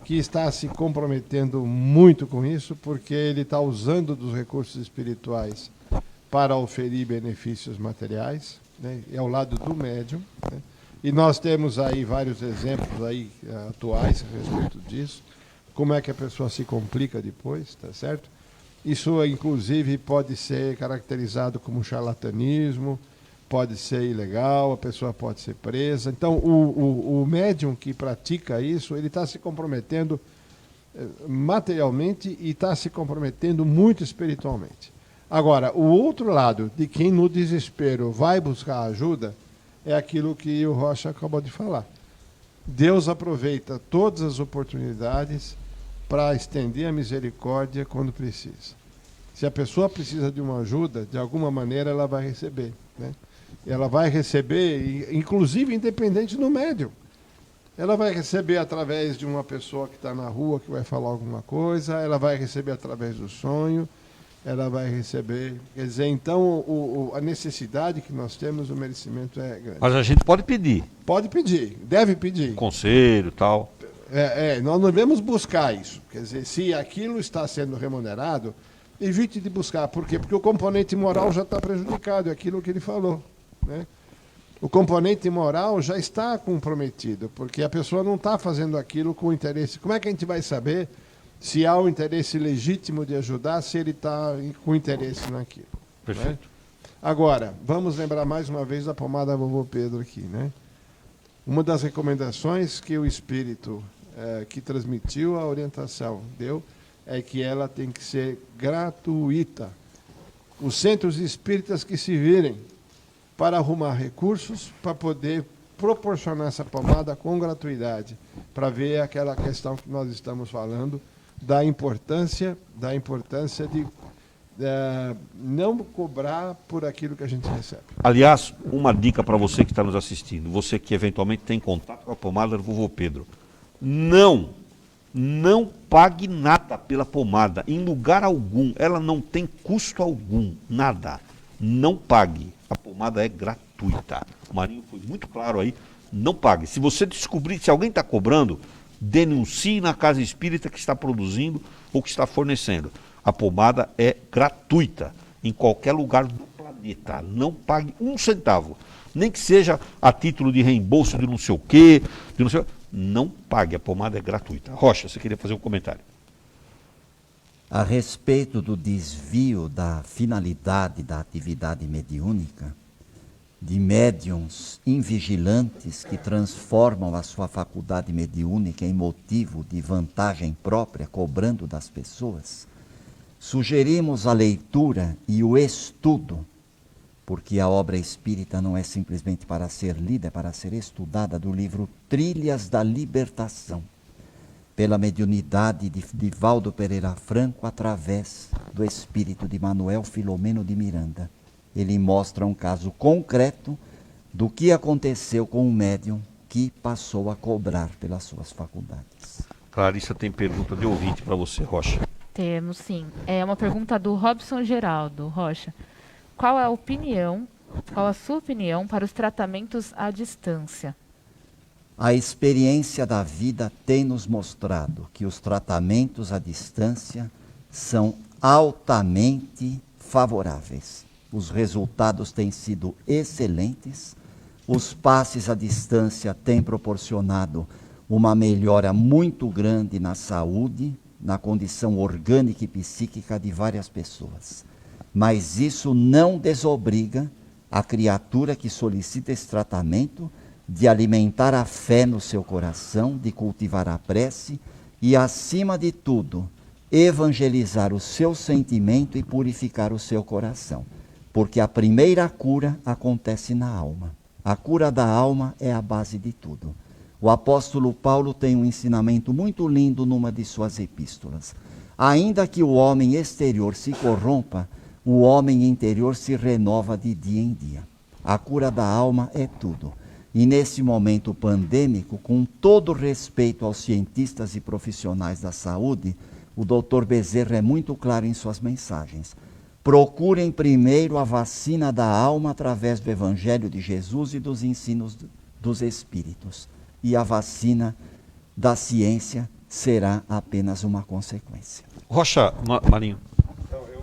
que está se comprometendo muito com isso, porque ele está usando dos recursos espirituais para oferir benefícios materiais, né, é o lado do médium, né, e nós temos aí vários exemplos aí, atuais a respeito disso. Como é que a pessoa se complica depois, tá certo? Isso, inclusive, pode ser caracterizado como charlatanismo, pode ser ilegal, a pessoa pode ser presa. Então, o médium que pratica isso, ele está se comprometendo materialmente e está se comprometendo muito espiritualmente. Agora, o outro lado, de quem no desespero vai buscar ajuda, é aquilo que o Rocha acabou de falar. Deus aproveita todas as oportunidades para estender a misericórdia quando precisa. Se a pessoa precisa de uma ajuda, de alguma maneira ela vai receber, né? Ela vai receber, inclusive independente do médium. Ela vai receber através de uma pessoa que está na rua, que vai falar alguma coisa, ela vai receber através do sonho, ela vai receber. Quer dizer, então, a necessidade que nós temos, o merecimento é grande. Mas a gente pode pedir. Pode pedir, deve pedir. Conselho e tal. Nós não devemos buscar isso. Quer dizer, se aquilo está sendo remunerado, evite de buscar. Por quê? Porque o componente moral já está prejudicado, é aquilo que ele falou, né? O componente moral já está comprometido, porque a pessoa não está fazendo aquilo com interesse. Como é que a gente vai saber se há um interesse legítimo de ajudar, se ele está com interesse naquilo? Perfeito. Né? Agora, vamos lembrar mais uma vez da pomada Vovô Pedro aqui, né? Uma das recomendações que o espírito que transmitiu a orientação deu é que ela tem que ser gratuita. Os centros espíritas que se virem para arrumar recursos para poder proporcionar essa pomada com gratuidade, para ver aquela questão que nós estamos falando da importância de não cobrar por aquilo que a gente recebe. Aliás, uma dica para você que está nos assistindo, você que eventualmente tem contato com a pomada do Vovô Pedro, não pague nada pela pomada, em lugar algum, ela não tem custo algum, nada, não pague, a pomada é gratuita. O Marinho foi muito claro aí, não pague. Se você descobrir, se alguém está cobrando, denuncie na casa espírita que está produzindo ou que está fornecendo. A pomada é gratuita em qualquer lugar do planeta. Não pague um centavo. Nem que seja a título de reembolso de não sei o quê. Não pague, a pomada é gratuita. Rocha, você queria fazer um comentário? A respeito do desvio da finalidade da atividade mediúnica, de médiuns invigilantes que transformam a sua faculdade mediúnica em motivo de vantagem própria, cobrando das pessoas, sugerimos a leitura e o estudo, porque a obra espírita não é simplesmente para ser lida, é para ser estudada, do livro Trilhas da Libertação, pela mediunidade de Divaldo Pereira Franco, através do espírito de Manuel Filomeno de Miranda. Ele mostra um caso concreto do que aconteceu com um médium que passou a cobrar pelas suas faculdades. Clarissa tem pergunta de ouvinte para você, Rocha. Temos, sim. É uma pergunta do Robson Geraldo. Rocha, qual a sua opinião para os tratamentos à distância? A experiência da vida tem nos mostrado que os tratamentos à distância são altamente favoráveis. Os resultados têm sido excelentes, os passes à distância têm proporcionado uma melhora muito grande na saúde, na condição orgânica e psíquica de várias pessoas. Mas isso não desobriga a criatura que solicita esse tratamento de alimentar a fé no seu coração, de cultivar a prece e, acima de tudo, evangelizar o seu sentimento e purificar o seu coração. Porque a primeira cura acontece na alma. A cura da alma é a base de tudo. O apóstolo Paulo tem um ensinamento muito lindo numa de suas epístolas. Ainda que o homem exterior se corrompa, o homem interior se renova de dia em dia. A cura da alma é tudo. E nesse momento pandêmico, com todo respeito aos cientistas e profissionais da saúde, o Dr. Bezerra é muito claro em suas mensagens. Procurem primeiro a vacina da alma através do Evangelho de Jesus e dos ensinos dos Espíritos. E a vacina da ciência será apenas uma consequência. Rocha, Marinho.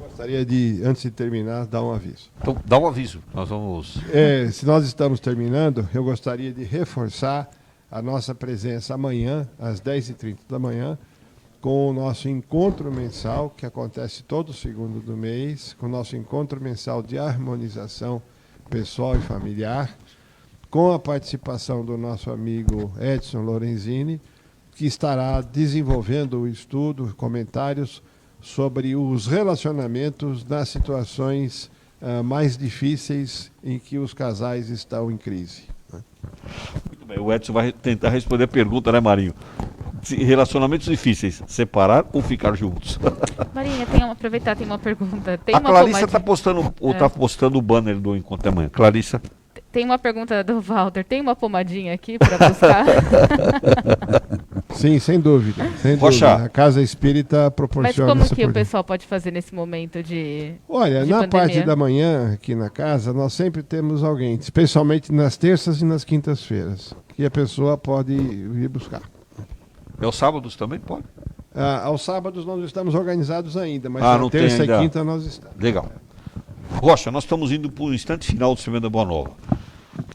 Gostaria de, antes de terminar, dar um aviso. Então, dá um aviso. Nós vamos... Se nós estamos terminando, eu gostaria de reforçar a nossa presença amanhã, às 10h30 da manhã, com o nosso encontro mensal, que acontece todo segundo do mês, com o nosso encontro mensal de harmonização pessoal e familiar, com a participação do nosso amigo Edson Lorenzini, que estará desenvolvendo o estudo, comentários sobre os relacionamentos nas situações mais difíceis em que os casais estão em crise. Muito bem, o Edson vai tentar responder a pergunta, né, Marinho? Relacionamentos difíceis, separar ou ficar juntos? Marinha, aproveitar, tem uma pergunta. Tem a uma Clarissa está postando, tá postando o banner do encontro amanhã. Clarissa? Tem uma pergunta do Walter. Tem uma pomadinha aqui para buscar? Sim, sem dúvida. Sem Rocha. dúvida. A Casa Espírita Mas proporciona como essa que o oportunidade. pessoal pode fazer nesse momento de Olha, de na pandemia? parte da manhã, aqui na casa, nós sempre temos alguém, especialmente nas terças e nas quintas-feiras, que a pessoa pode vir buscar. É os sábados também? Pode. Aos sábados nós não estamos organizados ainda, mas Ah, na não tem terça ainda. e quinta nós estamos. Legal. Rocha, nós estamos indo para o instante final do Semana Boa Nova.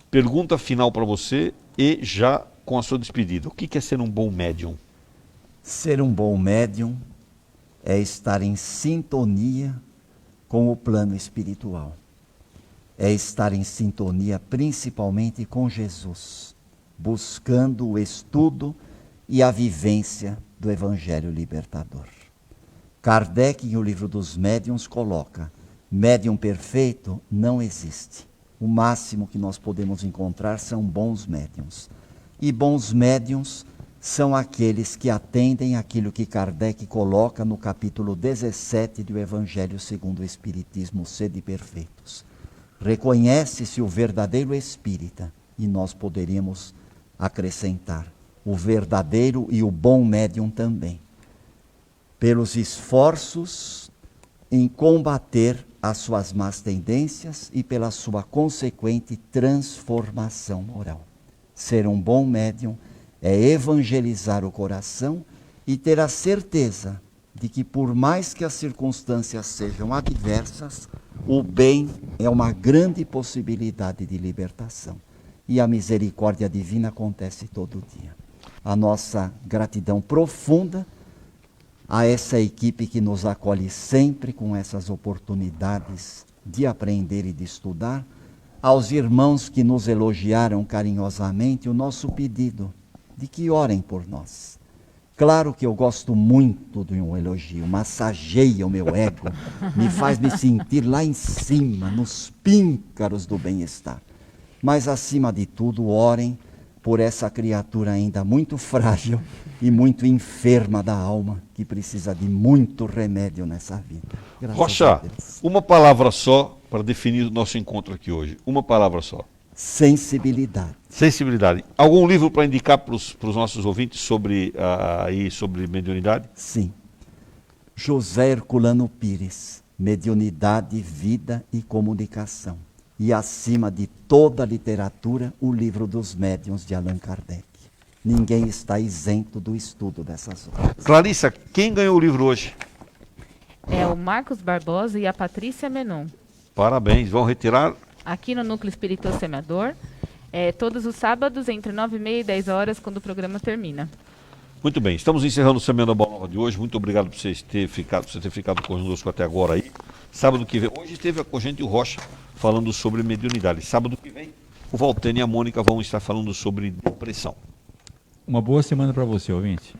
Pergunta final para você e já com a sua despedida. O que é ser um bom médium? Ser um bom médium é estar em sintonia com o plano espiritual. É estar em sintonia principalmente com Jesus, buscando o estudo e a vivência do Evangelho libertador. Kardec, em O Livro dos Médiuns, coloca: médium perfeito não existe. O máximo que nós podemos encontrar são bons médiuns. E bons médiuns são aqueles que atendem aquilo que Kardec coloca no capítulo 17 do Evangelho segundo o Espiritismo, Sede Perfeitos. Reconhece-se o verdadeiro espírita, e nós poderíamos acrescentar o verdadeiro e o bom médium também, pelos esforços em combater as suas más tendências e pela sua consequente transformação moral. Ser um bom médium é evangelizar o coração e ter a certeza de que, por mais que as circunstâncias sejam adversas, o bem é uma grande possibilidade de libertação. E a misericórdia divina acontece todo dia. A nossa gratidão profunda a essa equipe que nos acolhe sempre com essas oportunidades de aprender e de estudar, aos irmãos que nos elogiaram carinhosamente o nosso pedido de que orem por nós. Claro que eu gosto muito de um elogio, massageia o meu ego, me faz me sentir lá em cima, nos píncaros do bem-estar. Mas, acima de tudo, orem por essa criatura ainda muito frágil e muito enferma da alma, que precisa de muito remédio nessa vida. Graças a Rocha, Deus. uma palavra só para definir o nosso encontro aqui hoje. Uma palavra só. Sensibilidade. Sensibilidade. Algum livro para indicar para os nossos ouvintes sobre, sobre mediunidade? Sim. José Herculano Pires, Mediunidade, Vida e Comunicação. E, acima de toda a literatura, o Livro dos Médiuns de Allan Kardec. Ninguém está isento do estudo dessas obras. Clarissa, quem ganhou o livro hoje? É o Marcos Barbosa e a Patrícia Menon. Parabéns, vão retirar. Aqui no Núcleo Espírita Semeador, todos os sábados, entre 9h30 e 10 horas, quando o programa termina. Muito bem, estamos encerrando o Semana Boa Nova de hoje. Muito obrigado por você ter ficado conosco até agora aí. Sábado que vem, hoje esteve com a gente o Rocha falando sobre mediunidade. Sábado que vem, o Valtênio e a Mônica vão estar falando sobre depressão. Uma boa semana para você, ouvinte.